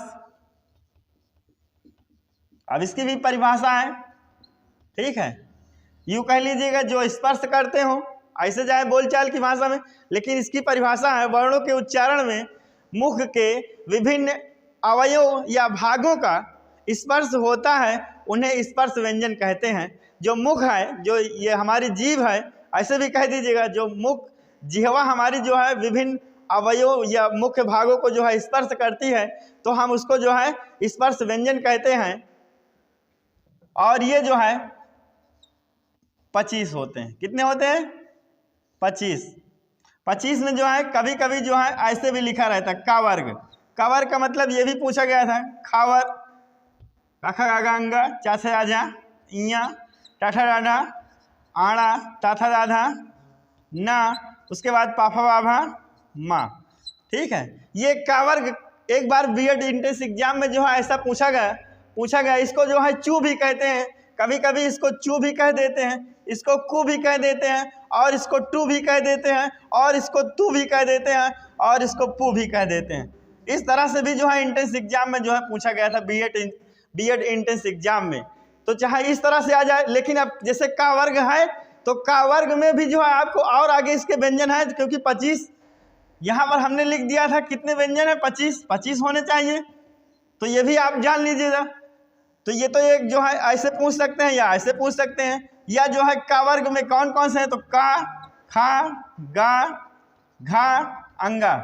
अब इसकी भी परिभाषा है। ठीक है, यूं कह लीजिएगा जो स्पर्श करते हो, ऐसे जाए बोलचाल की भाषा में, लेकिन इसकी परिभाषा है वर्णों के उच्चारण में मुख के विभिन्न अवयवों या भागों का स्पर्श होता है, उन्हें स्पर्श व्यंजन कहते हैं। जो मुख है, जो ये हमारी जीभ है, ऐसे भी कह दीजिएगा जो मुख जिह्वा हमारी जो है विभिन्न अवयव या मुख्य भागों को जो है स्पर्श करती है, तो हम उसको जो है स्पर्श व्यंजन कहते हैं। और ये जो है 25 होते हैं। कितने होते हैं? 25। 25 में जो है कभी कभी जो है ऐसे भी लिखा रहता है का वर्ग। का वर्ग का मतलब ये भी पूछा गया था, खावर, काखा गागा अंगा, चाथा राजा, इया, टाठा डाढ़ा, आड़ा, ताथा दाधा, ना, उसके बाद पाफा बाभा, माँ। ठीक है, ये का वर्ग एक बार बीएड एंट्रेंस एग्जाम में जो है ऐसा पूछा गया। इसको जो है चू भी कहते हैं, कभी कभी इसको चू भी कह देते हैं, इसको कू भी कह देते हैं, और इसको टू भी कह देते हैं, और इसको तू भी कह देते हैं, और इसको पू भी कह देते हैं। इस तरह से भी जो है एंट्रेंस एग्जाम में जो है पूछा गया था बीएड एंट्रेंस एग्जाम में। तो चाहे इस तरह से आ जाए, लेकिन अब जैसे का वर्ग है तो का वर्ग में भी जो है आपको और आगे इसके व्यंजन है, क्योंकि 25 यहाँ पर हमने लिख दिया था। कितने व्यंजन है? 25 होने चाहिए, तो ये भी आप जान लीजिएगा। तो ये तो एक जो है ऐसे पूछ सकते हैं या ऐसे पूछ सकते हैं, या जो है का वर्ग में कौन कौन से हैं, तो का, खा, गा, घा, अंगा,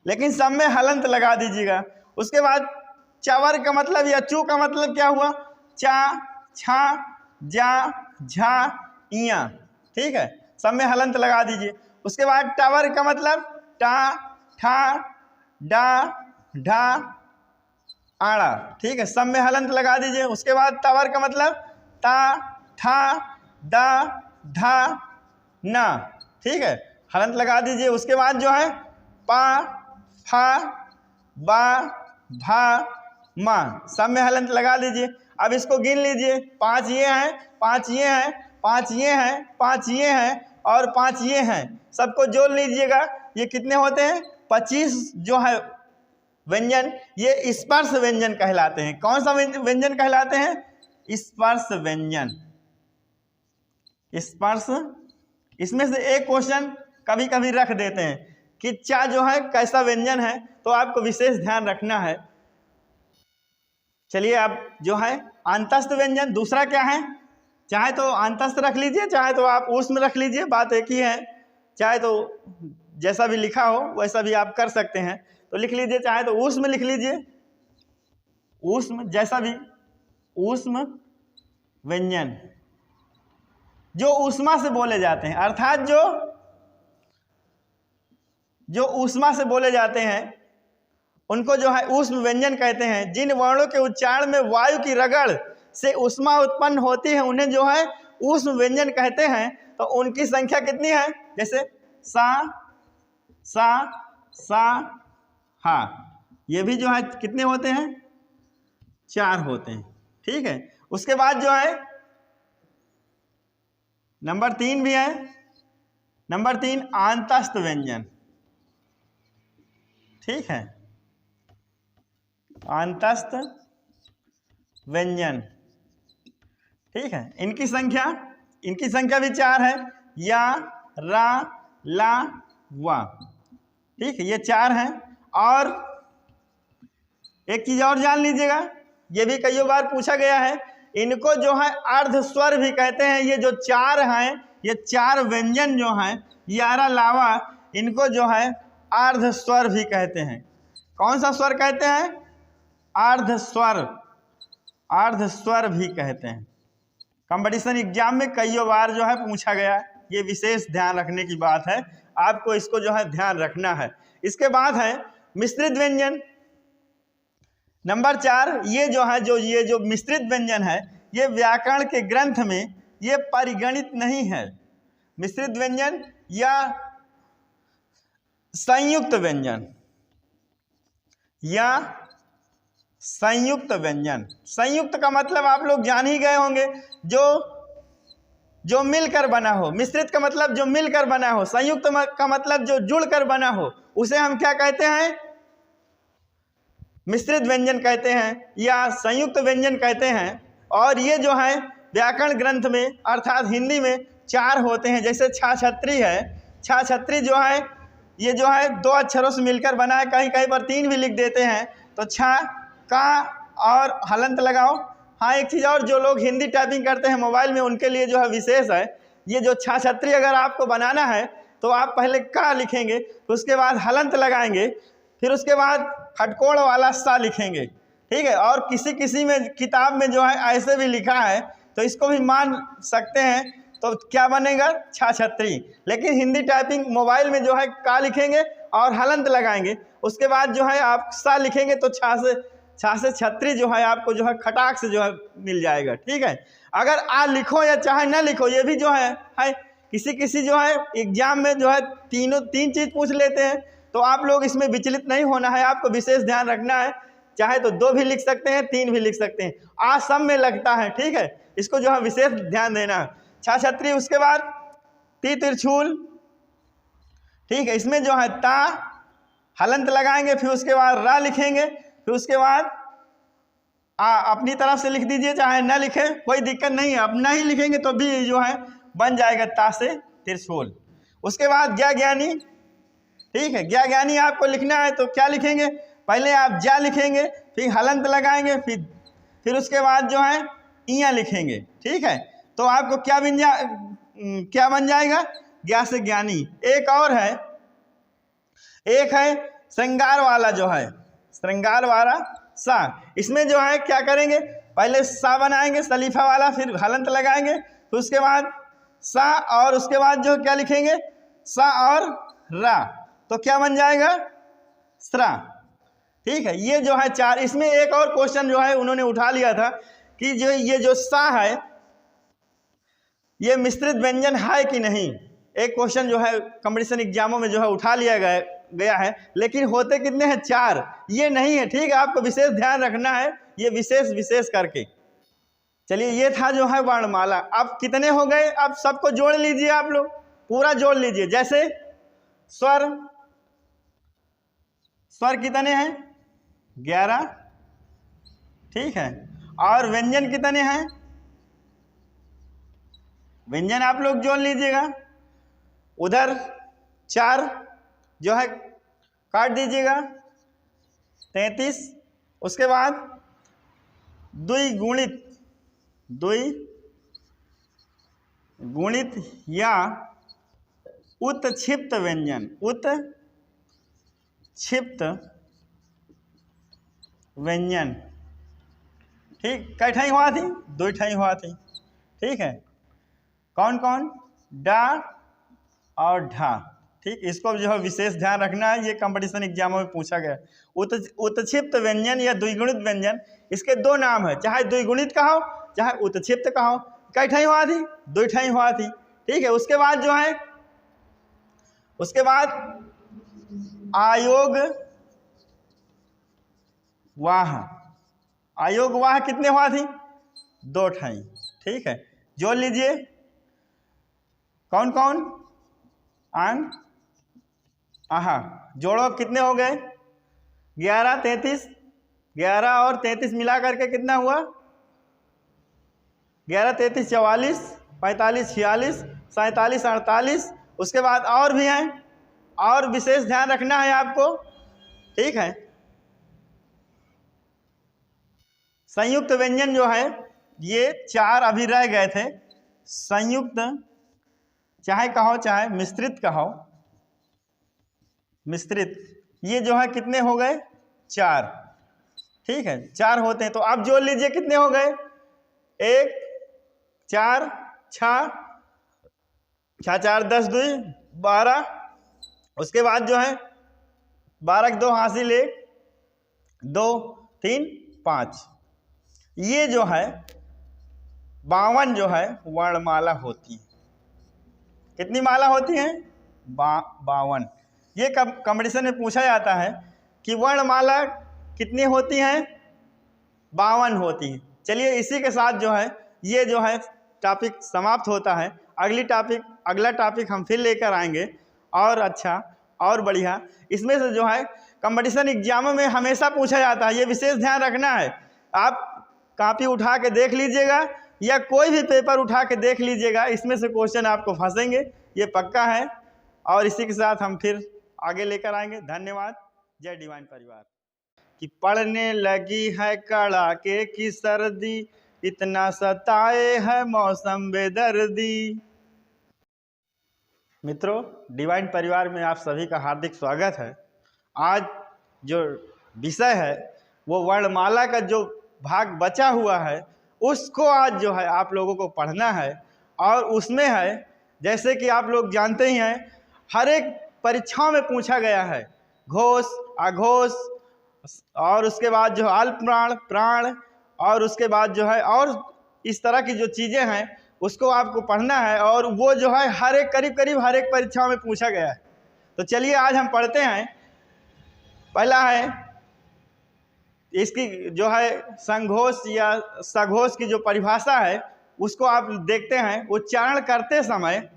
लेकिन सब में हलंत लगा दीजिएगा। उसके बाद चा वर्ग का मतलब या चू का मतलब क्या हुआ? चा, छा, जा, झा, इया। ठीक है, सब में हलंत लगा दीजिए। उसके बाद टा वर्ग का मतलब टा, ठा, डा, ढा, आड़ा। ठीक है, सब में हलंत लगा दीजिए। उसके बाद ता वर्ग का मतलब ता, ठा, डा, धा, ना। ठीक है, हलंत लगा दीजिए। उसके बाद जो है पा, फा, बा, भा, मा, सब में हलंत लगा दीजिए। अब इसको गिन लीजिए, 5 ये हैं, 5 ये हैं, 5 ये हैं, 5 ये हैं, और 5 ये हैं, सबको जोड़ लीजिएगा। ये कितने होते हैं? 25 जो है व्यंजन, ये स्पर्श व्यंजन कहलाते हैं। कौन सा व्यंजन कहलाते हैं? स्पर्श व्यंजन। स्पर्श, इसमें से एक क्वेश्चन कभी कभी रख देते हैं कि चा जो है कैसा व्यंजन है, तो आपको विशेष ध्यान रखना है। चलिए, अब जो है अंतस्थ व्यंजन दूसरा क्या है? चाहे तो अंतस्थ रख लीजिए, चाहे तो आप ऊष्म रख लीजिए, बात एक ही है। चाहे तो जैसा भी लिखा हो वैसा भी आप कर सकते हैं, तो लिख लीजिए। चाहे तो ऊष्म लिख लीजिए, ऊष्म, जैसा भी, ऊष्म व्यंजन जो ऊष्मा से बोले जाते हैं, अर्थात जो ऊष्मा से बोले जाते हैं उनको जो है ऊष्म व्यंजन कहते हैं। जिन वर्णों के उच्चारण में वायु की रगड़ से ऊष्मा उत्पन्न होती है उन्हें जो है ऊष्म व्यंजन कहते हैं। तो उनकी संख्या कितनी है? जैसे सा, सा, सा, हा, ये भी जो है कितने होते हैं? 4 होते हैं। ठीक है, उसके बाद जो है नंबर 3 भी है। नंबर 3 आंतस्थ व्यंजन। ठीक है, आंतस्थ व्यंजन। ठीक है, इनकी संख्या भी 4 है, या, रा, ला, वा। ठीक है, ये 4 हैं। और एक चीज और जान लीजिएगा, ये भी कई बार पूछा गया है, इनको जो है अर्ध स्वर भी कहते हैं। ये जो 4 हैं, ये 4 व्यंजन जो हैं, यारा लावा, इनको जो है अर्ध स्वर भी कहते हैं। कौन सा स्वर कहते हैं? अर्ध स्वर भी कहते हैं। कंपटीशन एग्जाम में कई बार जो है पूछा गया, ये विशेष ध्यान रखने की बात है। आपको इसको जो है ध्यान रखना है। इसके बाद है मिश्रित व्यंजन। नंबर 4, ये जो मिश्रित व्यंजन है ये व्याकरण के ग्रंथ में ये परिगणित नहीं है। मिश्रित व्यंजन या संयुक्त व्यंजन या संयुक्त व्यंजन। संयुक्त का मतलब आप लोग जान ही गए होंगे, जो मिलकर बना हो। मिश्रित का मतलब जो मिलकर बना हो, संयुक्त का मतलब जो जुड़कर बना हो, उसे हम क्या कहते हैं? मिश्रित व्यंजन कहते हैं या संयुक्त व्यंजन कहते हैं। और ये जो है व्याकरण ग्रंथ में अर्थात हिंदी में 4 होते हैं। जैसे छाछत्री है, छाछत्री जो है ये जो है 2 अक्षरों से मिलकर बना है, कहीं कहीं पर 3 भी लिख देते हैं। तो छा का और हलंत लगाओ। हाँ, एक चीज़ और, जो लोग हिंदी टाइपिंग करते हैं मोबाइल में उनके लिए जो है विशेष है, ये जो छाछत्री अगर आपको बनाना है तो आप पहले का लिखेंगे, फिर उसके बाद हलंत लगाएंगे, फिर उसके बाद खटकोड़ वाला सा लिखेंगे, ठीक है। और किसी किसी में किताब में जो है ऐसे भी लिखा है, तो इसको भी मान सकते हैं। तो क्या बनेगा? छाछत्री। लेकिन हिंदी टाइपिंग मोबाइल में जो है का लिखेंगे और हलंत लगाएंगे, उसके बाद जो है आप सा लिखेंगे तो छा से छत्री जो है आपको जो है खटाक से जो है मिल जाएगा, ठीक है। अगर आ लिखो या चाहे ना लिखो, ये भी जो है किसी जो है एग्जाम में जो है 3 चीज़ पूछ लेते हैं। तो आप लोग इसमें विचलित नहीं होना है, आपको विशेष ध्यान रखना है। चाहे तो 2 भी लिख सकते हैं, 3 भी लिख सकते हैं, आ सब में लगता है, ठीक है। इसको जो है विशेष ध्यान देना है। छाछत्री, उसके बाद तिरछूल, ठीक है। इसमें जो है ता हलंत लगाएंगे, फिर उसके बाद रा लिखेंगे, फिर उसके बाद अपनी तरफ से लिख दीजिए, चाहे ना लिखें कोई दिक्कत नहीं है, अपना ही लिखेंगे तो भी जो है बन जाएगा ता से त्रिशूल। उसके बाद ज्ञा ज्ञानी, ठीक है। ज्ञा ज्ञानी आपको लिखना है तो क्या लिखेंगे? पहले आप जा लिखेंगे, फिर हलंत लगाएंगे, फिर उसके बाद जो है इया लिखेंगे, ठीक है। तो आपको क्या बन जाएगा? ज्ञा से ज्ञानी। एक और है, एक है श्रृंगार वाला, जो है श्रृंगार वाला सा। इसमें जो है क्या करेंगे? पहले सा बनाएंगे सलीफा वाला, फिर हलंत लगाएंगे, फिर उसके बाद सा, और उसके बाद जो क्या लिखेंगे? सा और रा, तो क्या बन जाएगा? स्रा, ठीक है। ये जो है 4। इसमें एक और क्वेश्चन जो है उन्होंने उठा लिया था कि ये जो सा है ये मिश्रित व्यंजन है कि नहीं। एक क्वेश्चन जो है कंपटीशन एग्जामों में जो है उठा लिया गया है, लेकिन होते कितने हैं? 4। ये नहीं है, ठीक है। आपको विशेष ध्यान रखना है, ये विशेष करके। चलिए, ये था जो है वर्णमाला। अब कितने हो गए? अब सबको जोड़ लीजिए, आप लोग पूरा जोड़ लीजिए। जैसे स्वर कितने हैं? 11, ठीक है। और व्यंजन कितने हैं? व्यंजन आप लोग जोड़ लीजिएगा। उधर 4 जो है काट दीजिएगा, 33। उसके बाद द्विगुणित या उत्क्षिप्त व्यंजन, उत्क्षिप्त व्यंजन, ठीक। कई ठाई हुआ थी? 2 ठाई हुआ थी, ठीक है। कौन कौन? डा और ढा, ठीक। इसको जो है विशेष ध्यान रखना है, ये कंपटीशन एग्जामों में पूछा गया। उत्क्षिप्त व्यंजन या द्विगुणित व्यंजन, इसके 2 नाम है, चाहे द्विगुणित कहो चाहे उत्क्षिप्त कहो। कई ठाई हुआ थी? 2 ठाई हुआ थी, ठीक है। उसके बाद जो है आयोग वाह कितने हुआ थी? 2 ठाई, ठीक है। जोड़ लीजिए। कौन कौन? आन आहा, जोड़ो, कितने हो गए? 11, 33। 11 और 33 मिला करके कितना हुआ? 11, 33, 44, 45, 46, 47, 48। उसके बाद और भी हैं, और विशेष ध्यान रखना है आपको, ठीक है। संयुक्त व्यंजन जो है ये 4 अभी रह गए थे। संयुक्त चाहे कहो चाहे मिश्रित कहो, मिश्रित, ये जो है कितने हो गए? 4, ठीक है। 4 होते हैं, तो आप जोड़ लीजिए कितने हो गए? 1, 4, 6, 4, 10, 2, 12, उसके बाद जो है 12 2 हासिल 1 2 3 5, ये जो है 52 जो है वर्णमाला होती है। कितनी माला होती हैं? 52। ये कंपटीशन में पूछा जाता है कि वर्णमाला कितनी होती हैं? 52 होती हैं। चलिए इसी के साथ जो है ये जो है टॉपिक समाप्त होता है। अगला टॉपिक हम फिर लेकर आएंगे और अच्छा और बढ़िया। इसमें से जो है कंपटीशन एग्जामों में हमेशा पूछा जाता है, ये विशेष ध्यान रखना है। आप कॉपी उठा के देख लीजिएगा या कोई भी पेपर उठा के देख लीजिएगा, इसमें से क्वेश्चन आपको फंसेंगे, ये पक्का है। और इसी के साथ हम फिर आगे लेकर आएंगे। धन्यवाद। जय डिवाइन परिवार। कि पड़ने लगी है कड़ाके की सर्दी, इतना सताए है मौसम बेदर्दी। मित्रों, डिवाइन परिवार में आप सभी का हार्दिक स्वागत है। आज जो विषय है वो वर्णमाला का जो भाग बचा हुआ है उसको आज जो है आप लोगों को पढ़ना है। और उसमें है, जैसे कि आप लोग जानते ही हैं, हर एक परीक्षाओं में पूछा गया है घोष, अघोष, और उसके बाद जो है अल्प प्राण, प्राण, और उसके बाद जो है और इस तरह की जो चीज़ें हैं उसको आपको पढ़ना है। और वो जो है करीब हर एक परीक्षाओं में पूछा गया है। तो चलिए आज हम पढ़ते हैं। पहला है इसकी जो है संघोष या सघोष की जो परिभाषा है उसको आप देखते हैं। उच्चारण करते समय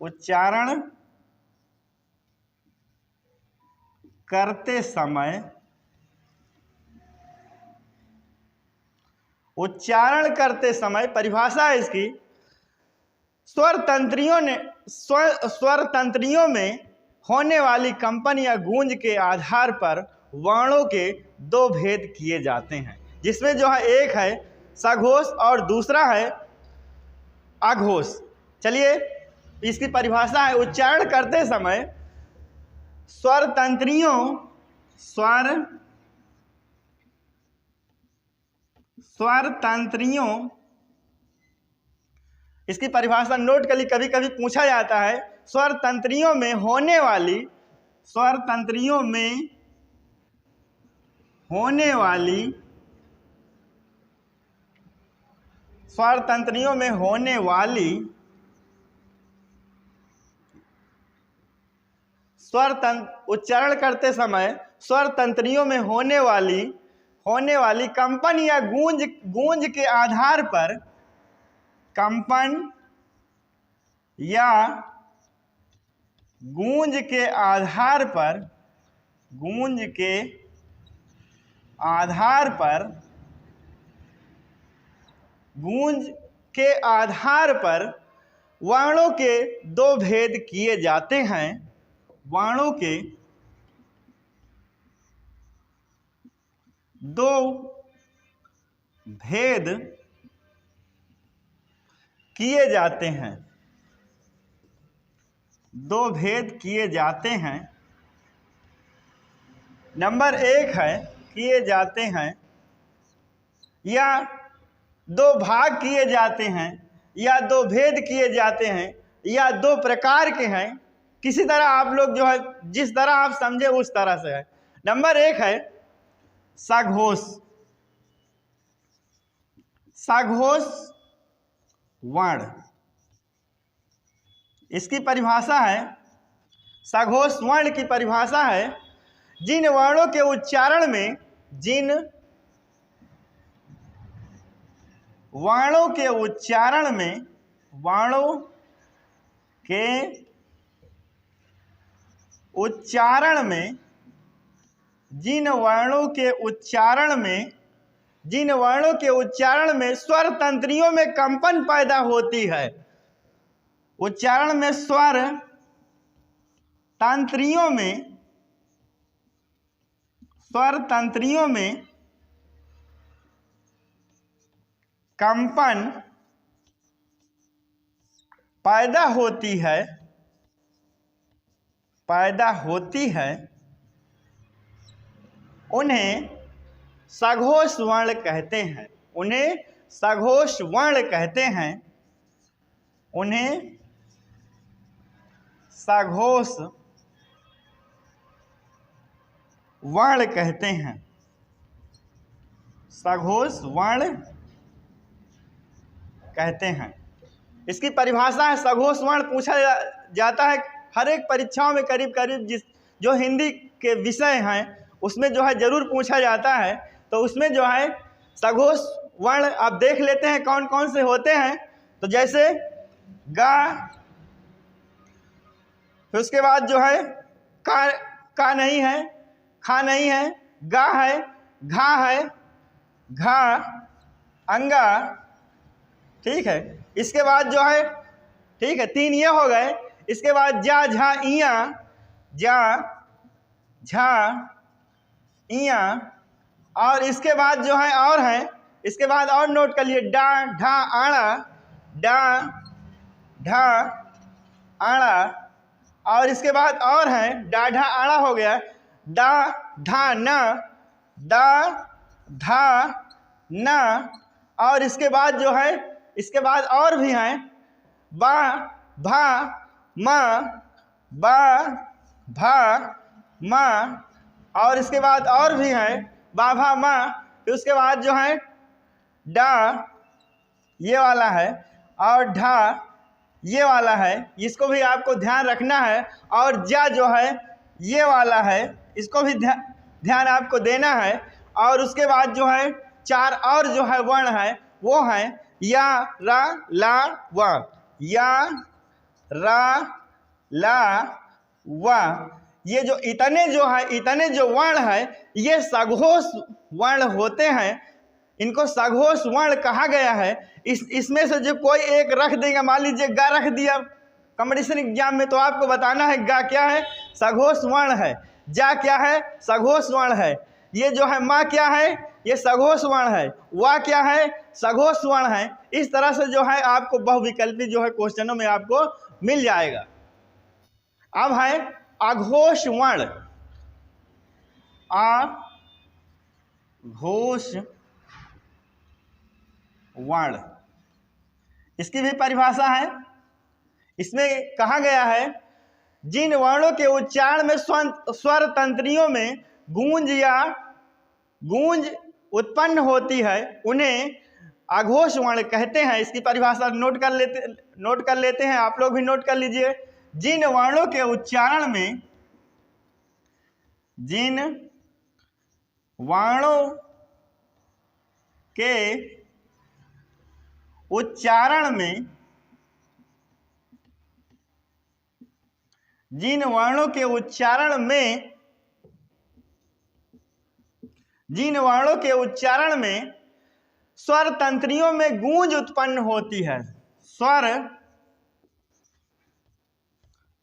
उच्चारण करते समय परिभाषा है इसकी, स्वर तंत्रियों में होने वाली कंपन या गूंज के आधार पर वर्णों के 2 भेद किए जाते हैं, जिसमें जो है एक है सघोष और दूसरा है अघोष। चलिए इसकी परिभाषा है, उच्चारण करते समय स्वर तंत्रियों, इसकी परिभाषा नोट कर ली, कभी कभी पूछा जाता है। स्वर तंत्रियों में होने वाली उच्चारण करते समय स्वर तंत्रियों में होने वाली कंपन या गूंज के आधार पर गूंज के आधार पर वर्णों के 2 भेद किए जाते हैं। वर्णों के 2 भेद किए जाते हैं। 2 भेद किए जाते हैं। नंबर 1 है किए जाते हैं, या 2 भाग किए जाते हैं, या 2 भेद किए जाते हैं, या 2 प्रकार के हैं। किसी तरह आप लोग जो है जिस तरह आप समझे उस तरह से है। नंबर 1 है सघोष वर्ण। इसकी परिभाषा है, सघोष वर्ण की परिभाषा है, जिन वर्णों के उच्चारण में स्वर तंत्रियों में कंपन पैदा होती है। उच्चारण में स्वर तंत्रियों में कंपन पैदा होती है, उन्हें सघोष वर्ण कहते हैं। सघोष वर्ण कहते हैं, उन्हें सघोष वर्ण कहते हैं, सघोष वर्ण कहते हैं। इसकी परिभाषा है, सघोष वर्ण पूछा जाता है हर एक परीक्षाओं में करीब करीब, जो हिंदी के विषय हैं उसमें जो है जरूर पूछा जाता है। तो उसमें जो है सघोष वर्ण आप देख लेते हैं कौन कौन से होते हैं। तो जैसे गा, फिर उसके बाद जो है का नहीं है, खा नहीं है, गा है, घा है, घा, अंगा, ठीक है। इसके बाद जो है, ठीक है, 3 ये हो गए। इसके बाद जा, झा, इया, जा, झा, इया, और इसके बाद जो है और है, इसके बाद और नोट कर लिए, डा, ढा, आड़ा, डा, ढा, आड़ा, और इसके बाद और है डा, ढा, आड़ा हो गया, डा, ढा, न, डा, धा, न, और इसके बाद जो है, इसके बाद और भी हैं, बा, भा, मा, बा, भा, मा, और इसके बाद और भी हैं, बा, भा, मा। फिर उसके बाद जो है डा, ये वाला है, और ढा, ये वाला है, इसको भी आपको ध्यान रखना है। और जा जो है ये वाला है, इसको भी ध्यान आपको देना है। और उसके बाद जो है 4 और जो है वर्ण है, वो है या, रा, ला, वा, या, रा, ला, वा। ये जो इतने जो है, इतने जो वर्ण है, ये सघोष वर्ण होते हैं। इनको सघोष वर्ण कहा गया है। इसमें से जो कोई एक रख देगा, मान लीजिए गा रख दिया कंपटीशन एग्जाम में, तो आपको बताना है गा क्या है, सघोष वर्ण है। जा क्या है, सघोष वर्ण है। ये जो है माँ क्या है, ये सघोष वर्ण है। वा क्या है, सघोष वर्ण है। इस तरह से जो है आपको बहुविकल्पी जो है क्वेश्चनों में आपको मिल जाएगा। अब है अघोष वर्ण। अघोष वर्ण, इसकी भी परिभाषा है। इसमें कहा गया है, जिन वर्णों के उच्चारण में स्वर तंत्रियों में गूंज उत्पन्न होती है, उन्हें अघोष वर्ण कहते हैं। इसकी परिभाषा नोट कर लेते हैं, आप लोग भी नोट कर लीजिए। जिन वर्णों के उच्चारण में, जिन वर्णों के उच्चारण में, जिन वर्णों के उच्चारण में, जिन वर्णों के उच्चारण में स्वर तंत्रियों में गूंज उत्पन्न होती है, स्वर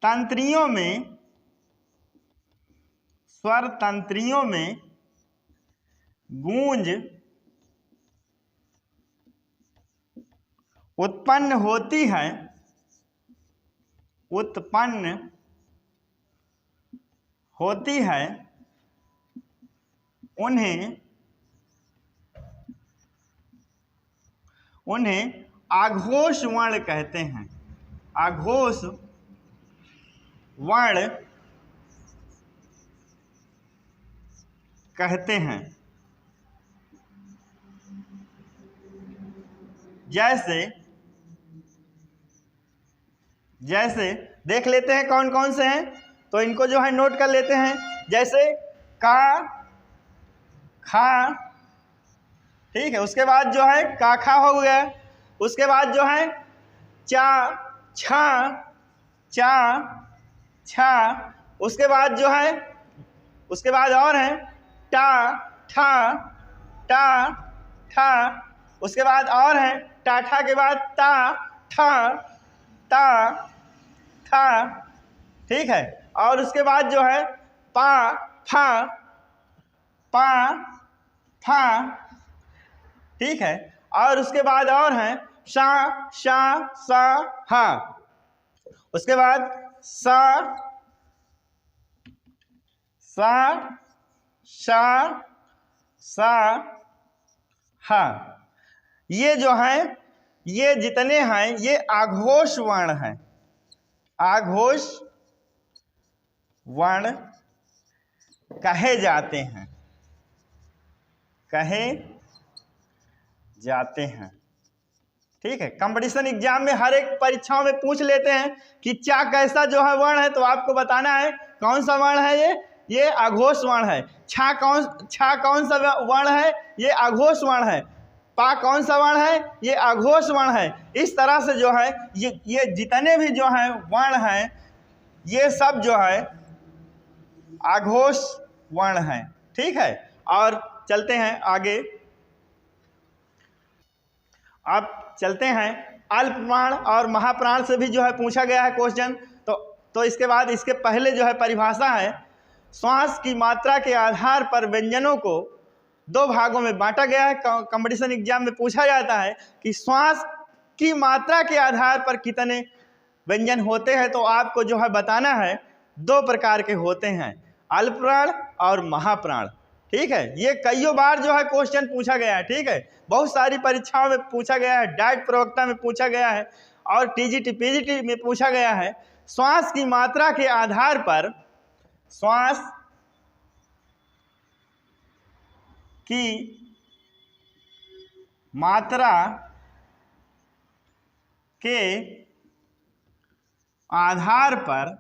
तंत्रियों में, स्वर तंत्रियों में गूंज उत्पन्न होती है, उत्पन्न होती है, उन्हें अघोष वर्ण कहते हैं। अघोष वर्ण कहते हैं। जैसे देख लेते हैं कौन कौन से हैं, तो इनको जो है नोट कर लेते हैं। जैसे का, खा, ठीक है। उसके बाद जो है का, खा हो गया। उसके बाद जो है चा, छा, चा, छा। उसके बाद जो है, उसके बाद और है टा, ठा, टा, ठा। उसके बाद और है टा, ठा के बाद ता, ठा, ता, था, ठीक है। और उसके बाद जो है पा, फा, पा, फा, ठीक है। और उसके बाद और है शा, शा, सा, हा। उसके बाद सा, सा, शा, सा, हा। ये जो हैं, ये जितने हैं ये आघोष वर्ण हैं, आघोष वर्ण कहे जाते हैं, कहे जाते हैं। ठीक है, कंपटीशन एग्जाम में हर एक परीक्षाओं में पूछ लेते हैं कि चा कैसा जो है वर्ण है, तो आपको बताना है कौन सा वर्ण है, ये आघोष वर्ण है। छा कौन सा वर्ण है, ये आघोष वर्ण है। पा कौन सा वर्ण है, ये आघोष वर्ण है। इस तरह से जो है ये जितने भी जो है वर्ण हैं, ये सब जो है आघोष वर्ण हैं। ठीक है, और चलते हैं आगे। अब चलते हैं अल्प प्राण और महाप्राण से भी जो है पूछा गया है क्वेश्चन। तो इसके बाद इसके पहले जो है परिभाषा है, श्वास की मात्रा के आधार पर व्यंजनों को दो भागों में बांटा गया है। कंपटीशन एग्जाम में पूछा जाता है कि श्वास की मात्रा के आधार पर कितने व्यंजन होते हैं, तो आपको जो है बताना है दो प्रकार के होते हैं, अल्प प्राण और महाप्राण। ठीक है, ये कईयों बार जो है क्वेश्चन पूछा गया है। ठीक है, बहुत सारी परीक्षाओं में पूछा गया है, डाइट प्रवक्ता में पूछा गया है और टीजीटी पीजीटी में पूछा गया है। श्वास की मात्रा के आधार पर, श्वास की मात्रा के आधार पर,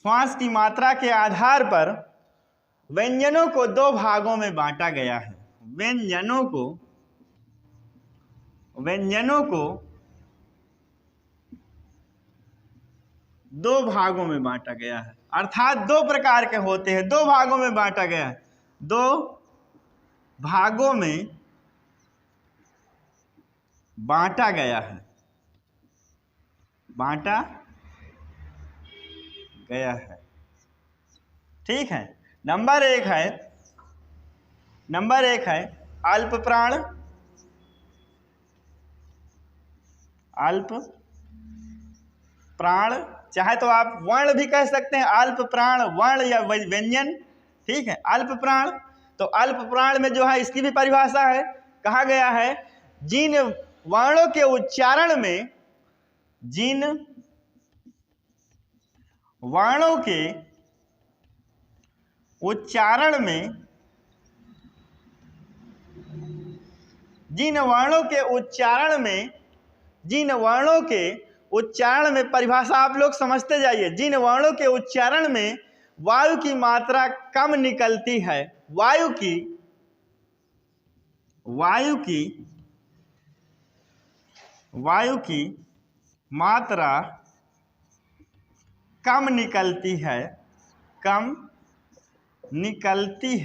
श्वास की मात्रा के आधार पर व्यंजनों को दो भागों में बांटा गया है। व्यंजनों को दो भागों में बांटा गया है, अर्थात दो प्रकार के होते हैं, दो भागों में बांटा गया है, दो भागों में बांटा गया है, बांटा गया है। ठीक है, नंबर एक है अल्प प्राण, अल्प प्राण, चाहे तो आप वर्ण भी कह सकते हैं, अल्प प्राण वर्ण या व्यंजन। ठीक है, अल्प प्राण, तो अल्प प्राण में जो है इसकी भी परिभाषा है, कहा गया है जिन वर्णों के उच्चारण में, जिन वर्णों के उच्चारण में, जिन वर्णों के उच्चारण में, जिन वर्णों के उच्चारण में, परिभाषा आप लोग समझते जाइए, जिन वर्णों के उच्चारण में वायु की मात्रा कम निकलती है, वायु की मात्रा कम निकलती है, कम निकलती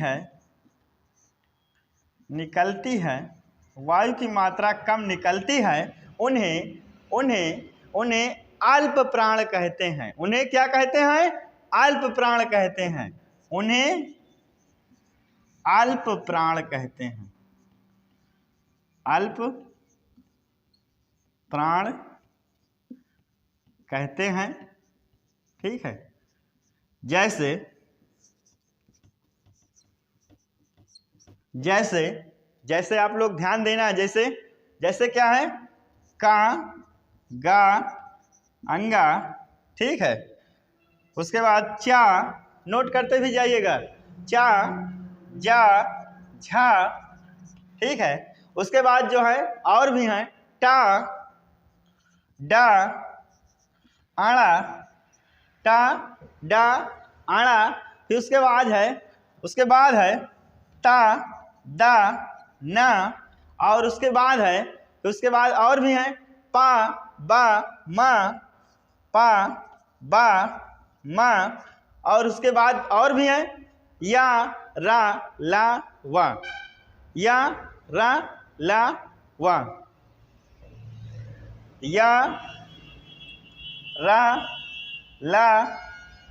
है, वायु की मात्रा कम निकलती है, उन्हें अल्प प्राण कहते हैं। उन्हें क्या कहते हैं? अल्प प्राण कहते हैं, उन्हें अल्प प्राण कहते हैं, अल्प प्राण कहते हैं। ठीक है, जैसे आप लोग ध्यान देना है, जैसे क्या है, का, गा, अंगा। ठीक है, उसके बाद चा, नोट करते भी जाइएगा, चा, जा, झा। ठीक है, उसके बाद जो है और भी हैं, टा, डा, आड़ा, टा, डा, आड़ा। फिर उसके बाद है ता, दा, ना, और उसके बाद और भी हैं पा, बा, मा, पा, बा, मा, और उसके बाद और भी हैं या, रा, ला, वा, या, रा, ला, वा, या, रा, ला,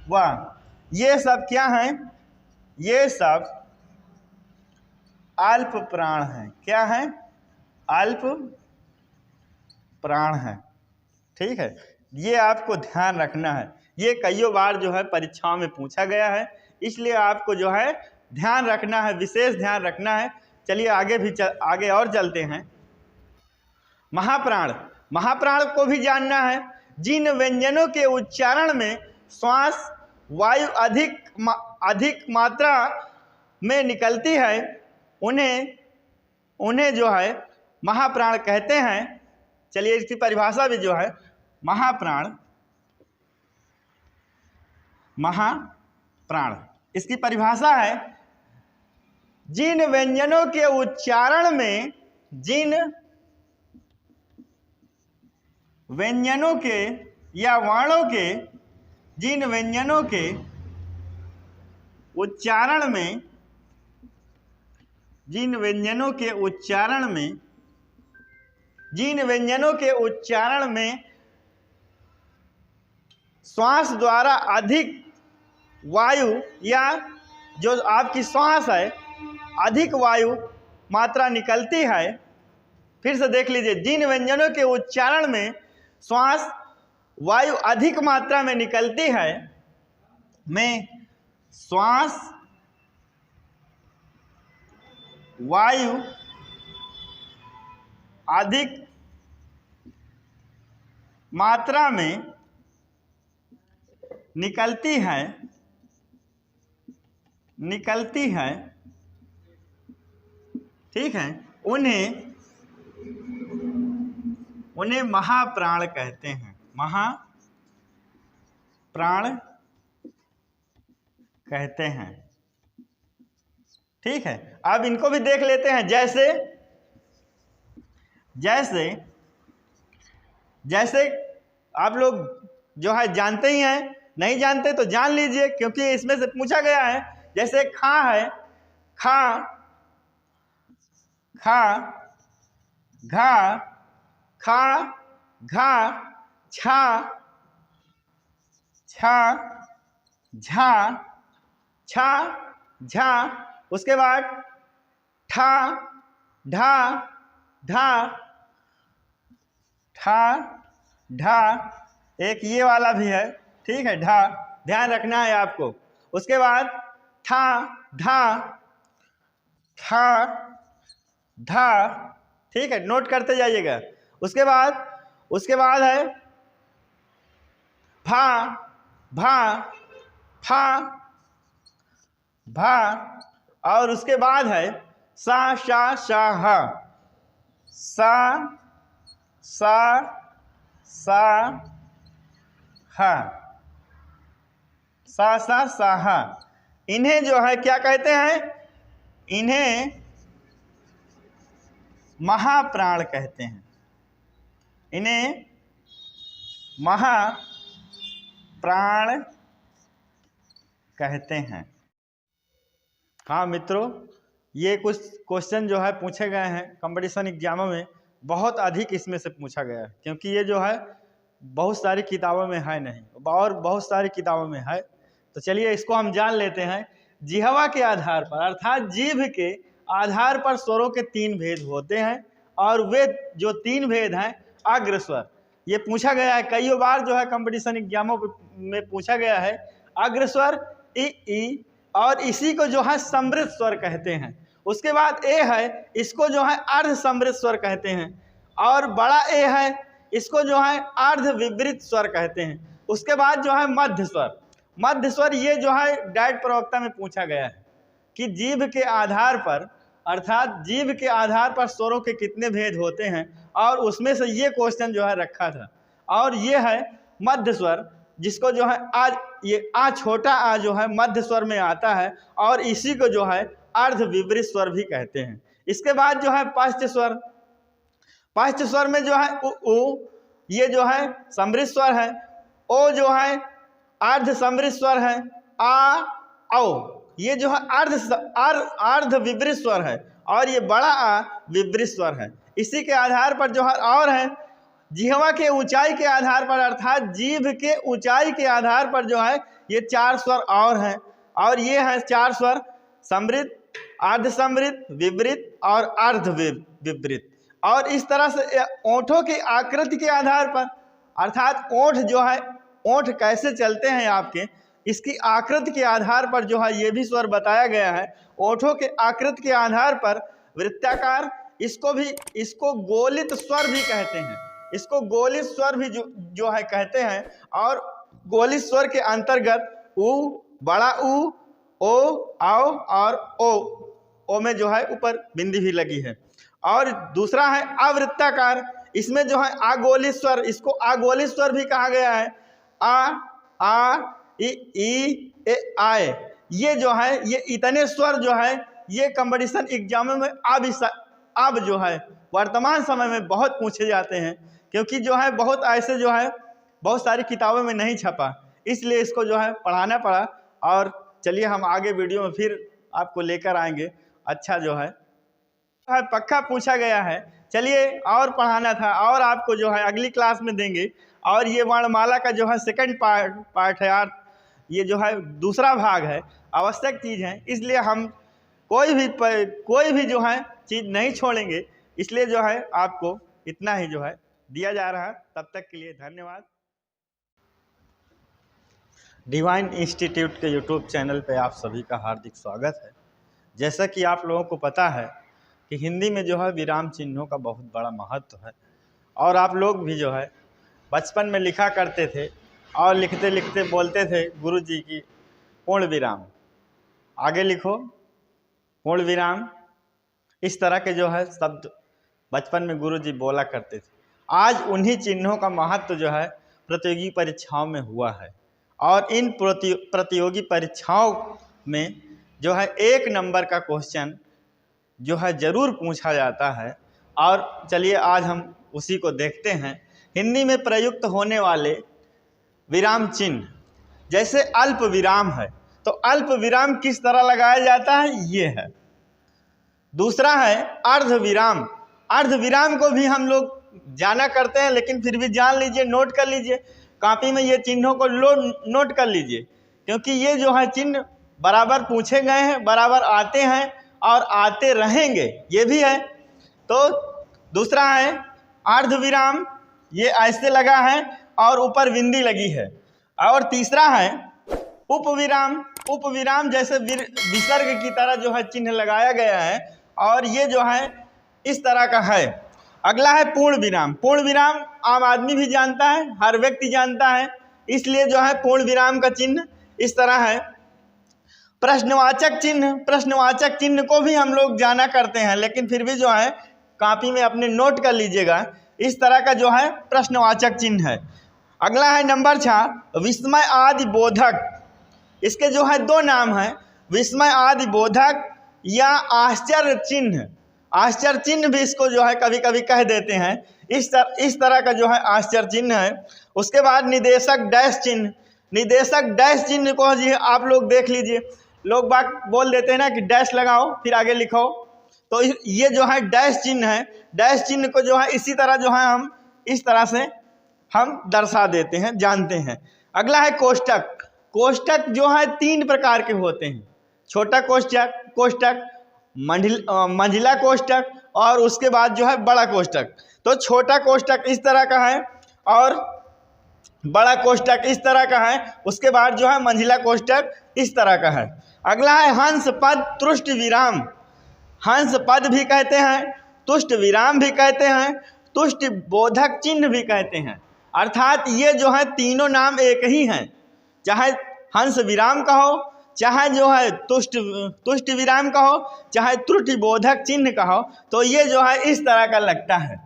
वा। ये सब क्या हैं? ये सब अल्प प्राण हैं। क्या है? अल्प प्राण है। ठीक है, ये आपको ध्यान रखना है, ये कईयों बार जो है परीक्षाओं में पूछा गया है, इसलिए आपको जो है ध्यान रखना है, विशेष ध्यान रखना है। चलिए आगे और चलते हैं। महाप्राण, महाप्राण को भी जानना है। जिन व्यंजनों के उच्चारण में श्वास वायु अधिक मात्रा में निकलती है उन्हें जो है महाप्राण कहते हैं। चलिए इसकी परिभाषा भी जो है महाप्राण इसकी परिभाषा है, जिन व्यंजनों के उच्चारण में जिन व्यंजनों के या वर्णों के जिन व्यंजनों के उच्चारण में जिन व्यंजनों के उच्चारण में श्वास द्वारा अधिक वायु या जो आपकी श्वास है अधिक वायु मात्रा निकलती है। फिर से देख लीजिए, जिन व्यंजनों के उच्चारण में श्वास वायु अधिक मात्रा में निकलती है में श्वास वायु अधिक मात्रा में निकलती है, ठीक है, उन्हें महाप्राण कहते हैं। महाप्राण कहते हैं, ठीक है। अब इनको भी देख लेते हैं। जैसे आप लोग जो है जानते ही हैं, नहीं जानते तो जान लीजिए क्योंकि इसमें से पूछा गया है। जैसे खा है, खा, घा, खा, घा, छा, छा, झा, छा, झा, उसके बाद ठा, ढा, ढा, ठा, ढा, एक ये वाला भी है, ठीक है, ढा, ध्यान रखना है आपको। उसके बाद ठा, ढा, ठा, ढा, ठीक है, नोट करते जाइएगा। उसके बाद है भा, भा, फा, भा, और उसके बाद है सा, शा, शा, हा, सा, सा, सा, हा, सा, सा, सा, हा। इन्हें जो है क्या कहते हैं? इन्हें महाप्राण कहते हैं। इन्हें महाप्राण कहते हैं। हाँ मित्रों, ये कुछ क्वेश्चन जो है पूछे गए हैं कंपटीशन एग्जामों में, बहुत अधिक इसमें से पूछा गया है क्योंकि ये जो है बहुत सारी किताबों में है नहीं और बहुत सारी किताबों में है। तो चलिए इसको हम जान लेते हैं। जिह्वा के आधार पर अर्थात जीभ के आधार पर स्वरों के 3 भेद होते हैं और वे जो 3 भेद हैं अग्रस्वर। ये पूछा गया है कई बार जो है कंपटीशन एग्जामों में पूछा गया है। अग्रस्वर ई और इसी को जो है समृद्ध स्वर कहते हैं। उसके बाद ए है, इसको जो है अर्ध समृद्ध स्वर कहते हैं, और बड़ा ए है, इसको जो है अर्ध विवृत स्वर कहते हैं। उसके बाद जो है मध्य स्वर। मध्य स्वर ये जो है डायट प्रवक्ता में पूछा गया है कि जीभ के आधार पर अर्थात जीभ के आधार पर स्वरों के कितने भेद होते हैं, और उसमें से ये क्वेश्चन जो है रखा था। और ये है मध्य स्वर, जिसको जो है आज ये आ छोटा आ जो है मध्य स्वर में आता है, और इसी को जो है अर्ध विवृत स्वर भी कहते हैं। इसके बाद जो है पश्च स्वर। पश्च स्वर में जो है उ ये जो है समृद्ध स्वर है। ओ जो है अर्ध समृद्ध स्वर है। आ औ ये जो है अर्ध विवृत स्वर है, और ये बड़ा आ विवृत स्वर है। इसी के आधार पर जो है और है जिह्वा के ऊंचाई के आधार पर अर्थात जीभ के ऊंचाई के आधार पर जो है ये 4 स्वर और हैं, और ये हैं 4 स्वर समृद्ध, अर्ध समृद्ध, विवृत और अर्ध विवृत। और इस तरह से ओंठों की आकृति के आधार पर अर्थात ओंठ जो है ओंठ कैसे चलते हैं आपके, इसकी आकृति के आधार पर जो है ये भी स्वर बताया गया है। ओंठों के आकृति के आधार पर वृत्ताकार, इसको गोलित स्वर भी कहते हैं, इसको गोलित स्वर भी जो है कहते हैं। और गोलित स्वर के अंतर्गत उ, बड़ा उ, ओ, आओ और ओ में जो है ऊपर बिंदी भी लगी है। और दूसरा है अवृत्ताकार, इसमें जो है आगोलित स्वर, इसको आगोलित स्वर भी कहा गया है। आ, ई, ए, आए, ये जो है ये इतने स्वर जो है ये कंपटीशन एग्जाम में अब जो है वर्तमान समय में बहुत पूछे जाते हैं, क्योंकि जो है बहुत ऐसे जो है बहुत सारी किताबों में नहीं छपा, इसलिए इसको जो है पढ़ाना पड़ा। और चलिए हम आगे वीडियो में फिर आपको लेकर आएंगे। अच्छा जो है पक्का पूछा गया है, चलिए और पढ़ाना था और आपको जो है अगली क्लास में देंगे। और ये वर्णमाला का जो है सेकंड पार्ट है यार, ये जो है दूसरा भाग है, आवश्यक चीज़ है, इसलिए हम कोई भी जो है चीज़ नहीं छोड़ेंगे, इसलिए जो है आपको इतना ही जो है दिया जा रहा है। तब तक के लिए धन्यवाद। डिवाइन इंस्टीट्यूट के यूट्यूब चैनल पे आप सभी का हार्दिक स्वागत है। जैसा कि आप लोगों को पता है कि हिंदी में जो है विराम चिन्हों का बहुत बड़ा महत्व है, और आप लोग भी जो है बचपन में लिखा करते थे और लिखते लिखते बोलते थे गुरुजी की पूर्ण विराम, आगे लिखो पूर्ण विराम, इस तरह के जो है शब्द बचपन में गुरुजी बोला करते थे। आज उन्हीं चिन्हों का महत्व जो है प्रतियोगी परीक्षाओं में हुआ है, और इन प्रतियोगी परीक्षाओं में जो है 1 नंबर का क्वेश्चन जो है ज़रूर पूछा जाता है। और चलिए आज हम उसी को देखते हैं। हिंदी में प्रयुक्त होने वाले विराम चिन्ह, जैसे अल्प विराम है तो अल्प विराम किस तरह लगाया जाता है, ये है। दूसरा है अर्ध विराम, अर्ध विराम को भी हम लोग जाना करते हैं, लेकिन फिर भी जान लीजिए, नोट कर लीजिए, कॉपी में ये चिन्हों को नोट कर लीजिए, क्योंकि ये जो है चिन्ह बराबर पूछे गए हैं, बराबर आते हैं और आते रहेंगे, ये भी है। तो दूसरा है अर्ध विराम, ये ऐसे लगा है और ऊपर बिंदी लगी है। और तीसरा है उपविराम, उपविराम जैसे विसर्ग की तरह जो है चिन्ह लगाया गया है, और ये जो है इस तरह का है। अगला है पूर्ण विराम, पूर्ण विराम आम आदमी भी जानता है, हर व्यक्ति जानता है, इसलिए जो है पूर्ण विराम का चिन्ह इस तरह है। प्रश्नवाचक चिन्ह, प्रश्नवाचक चिन्ह को भी हम लोग जाना करते हैं, लेकिन फिर भी जो है कॉपी में अपने नोट कर लीजिएगा, इस तरह का जो है प्रश्नवाचक चिन्ह है। अगला है नंबर 6 विस्मय आदि बोधक, इसके जो है 2 नाम हैं, विस्मय आदि बोधक या आश्चर्य चिन्ह। आश्चर्य चिन्ह भी इसको जो है कभी कभी कह देते हैं, इस तरह का जो है आश्चर्य चिन्ह है। उसके बाद निदेशक डैश चिन्ह, निदेशक डैश चिन्ह को जी आप लोग देख लीजिए, लोग बात बोल देते हैं ना कि डैश लगाओ फिर आगे लिखो, तो ये जो है डैश चिन्ह है। डैश चिन्ह को जो है इसी तरह जो है हम इस तरह से हम दर्शा देते हैं, जानते हैं। अगला है कोष्टक, कोष्टक जो है 3 प्रकार के होते हैं, छोटा कोष्टक, मंझला कोष्टक और उसके बाद जो है बड़ा कोष्टक। तो छोटा कोष्टक इस तरह का है और बड़ा कोष्टक इस तरह का है, उसके बाद जो है मंझला कोष्टक इस तरह का है। अगला है हंस पद तुष्ट विराम, हंस पद भी कहते हैं, तुष्ट विराम भी कहते हैं, तुष्ट बोधक चिन्ह भी कहते हैं। अर्थात ये जो है तीनों नाम एक ही हैं, चाहे हंस विराम कहो, चाहे जो है तुष्ट विराम कहो, चाहे त्रुटि बोधक चिन्ह कहो, तो ये जो है इस तरह का लगता है,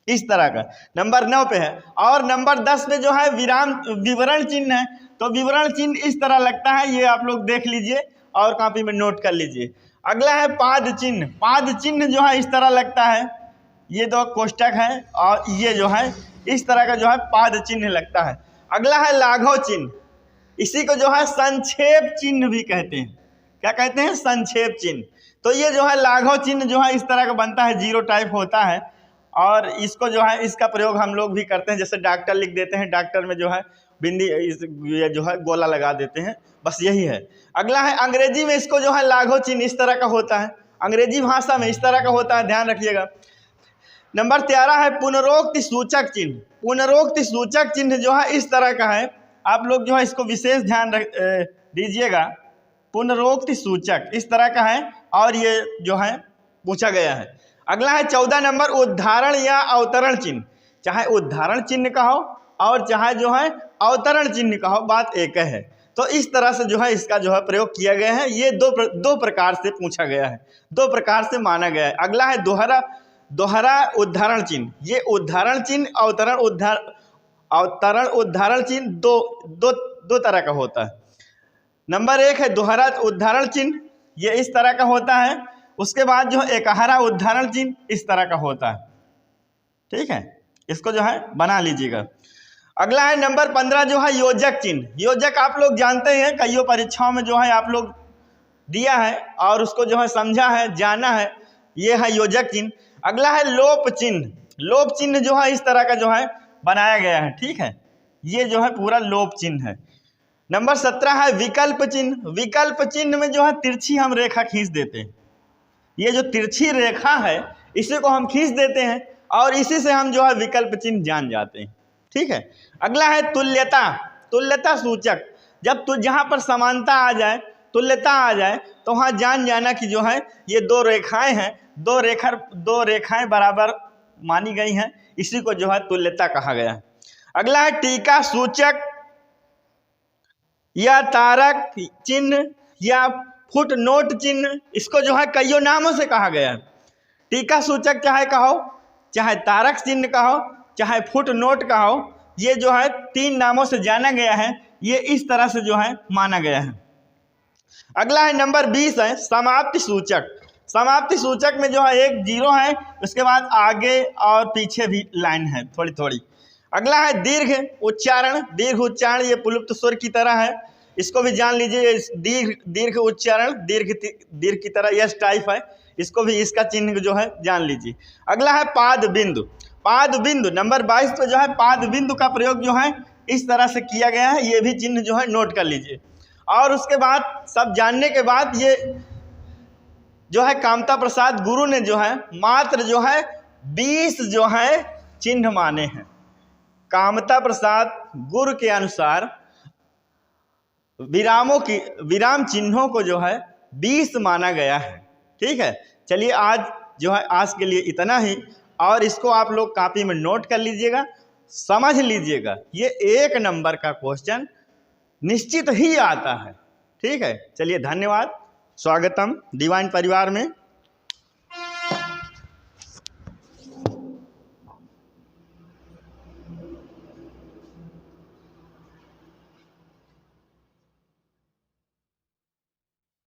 इस तरह का। नंबर 9 पे है। और नंबर 10 पे जो है विवरण चिन्ह है, तो विवरण चिन्ह इस तरह लगता है, ये आप लोग देख लीजिए और कॉपी में नोट कर लीजिए। अगला है पाद चिन्ह, पाद चिन्ह जो है इस तरह लगता है, ये 2 कोष्टक है और ये जो है इस तरह का जो है पाद चिन्ह लगता है। अगला है लाघव चिन्ह, इसी को जो है संक्षेप चिन्ह भी कहते हैं। क्या कहते हैं? संक्षेप चिन्ह। तो ये जो है लाघव चिन्ह जो है इस तरह का बनता है, 0 टाइप होता है, और इसको जो है इसका प्रयोग हम लोग भी करते हैं, जैसे डॉक्टर लिख देते हैं, डॉक्टर में जो है बिंदी ये जो है गोला लगा देते हैं, बस यही है। अगला है अंग्रेजी में, इसको जो है लाघव चिन्ह इस तरह का होता है, अंग्रेजी भाषा में इस तरह का होता है, ध्यान रखिएगा। नंबर 13 है पुनरोक्ति सूचक चिन्ह, पुनरोक्ति सूचक चिन्ह जो है इस तरह का है, आप लोग जो है इसको विशेष ध्यान दीजिएगा। पुनरोक्ति सूचक इस तरह का है और ये जो है पूछा गया है। अगला है 14 नंबर, उदाहरण या अवतरण चिन्ह। चाहे उदाहरण चिन्ह का हो और चाहे जो है अवतरण चिन्ह का हो, बात एक है। तो इस तरह से जो है इसका जो है प्रयोग किया गया है। ये दो प्रकार से पूछा गया है, दो प्रकार से माना गया है। अगला है दोहरा उदाहरण चिन्ह। ये उदाहरण चिन्ह अवतरण उदाहरण चिन्ह दो तरह का होता है। नंबर 1 है दोहरा उदाहरण चिन्ह, ये इस तरह का होता है। उसके बाद जो है एकहरा उदाहरण चिन्ह इस तरह का होता है। ठीक है, इसको जो है बना लीजिएगा। अगला है नंबर 15 जो है योजक चिन्ह। योजक आप लोग जानते हैं, कईयों परीक्षाओं में जो है आप लोग दिया है और उसको जो है समझा है, जाना है, ये है योजक चिन्ह। अगला है लोप चिन्ह। लोप चिन्ह जो है इस तरह का जो है बनाया गया है। ठीक है, ये जो है पूरा लोप चिन्ह है। नंबर 17 है विकल्प चिन्ह। विकल्प चिन्ह में जो है तिरछी हम रेखा खींच देते हैं। ये जो तिरछी रेखा है इसी को हम खींच देते हैं और इसी से हम जो है विकल्प चिन्ह जान जाते हैं। ठीक है। अगला है तुल्यता। तुल्यता सूचक, जब जहाँ पर समानता आ जाए, तुल्यता आ जाए, तो वहाँ जान जाना कि जो है ये दो रेखाएं हैं, दो रेखाएं बराबर मानी गई हैं, इसी को जो है तुल्यता कहा गया है। अगला है टीका सूचक या तारक चिन्ह या फुट नोट चिन्ह। इसको जो है कईयों नामों से कहा गया है। टीका सूचक चाहे कहो, चाहे तारक चिन्ह कहो, चाहे फुट नोट का हो, ये जो है 3 नामों से जाना गया है। ये इस तरह से जो है माना गया है। अगला है नंबर 20 है समाप्ति सूचक। समाप्ति सूचक में जो है एक 0 है, उसके बाद आगे और पीछे भी लाइन है थोड़ी थोड़ी। अगला है दीर्घ उच्चारण। दीर्घ उच्चारण ये पुलुप्त स्वर की तरह है, इसको भी जान लीजिए। दीर्घ उच्चारण दीर्घ की तरह यस टाइप है, इसको भी इसका चिन्ह जो है जान लीजिए। अगला है पाद बिंदु। पाद बिंदु नंबर 22 पे जो है पाद बिंदु का प्रयोग जो है इस तरह से किया गया है। ये भी चिन्ह जो है नोट कर लीजिए। और उसके बाद सब जानने के बाद ये जो है कामता प्रसाद गुरु ने जो है मात्र जो है 20 जो है चिन्ह माने हैं। कामता प्रसाद गुरु के अनुसार विराम चिन्हों को जो है 20 माना गया है। ठीक है, चलिए आज जो है आज के लिए इतना ही, और इसको आप लोग कॉपी में नोट कर लीजिएगा, समझ लीजिएगा। ये 1 नंबर का क्वेश्चन निश्चित ही आता है। ठीक है, चलिए धन्यवाद, स्वागतम डिवाइन परिवार में।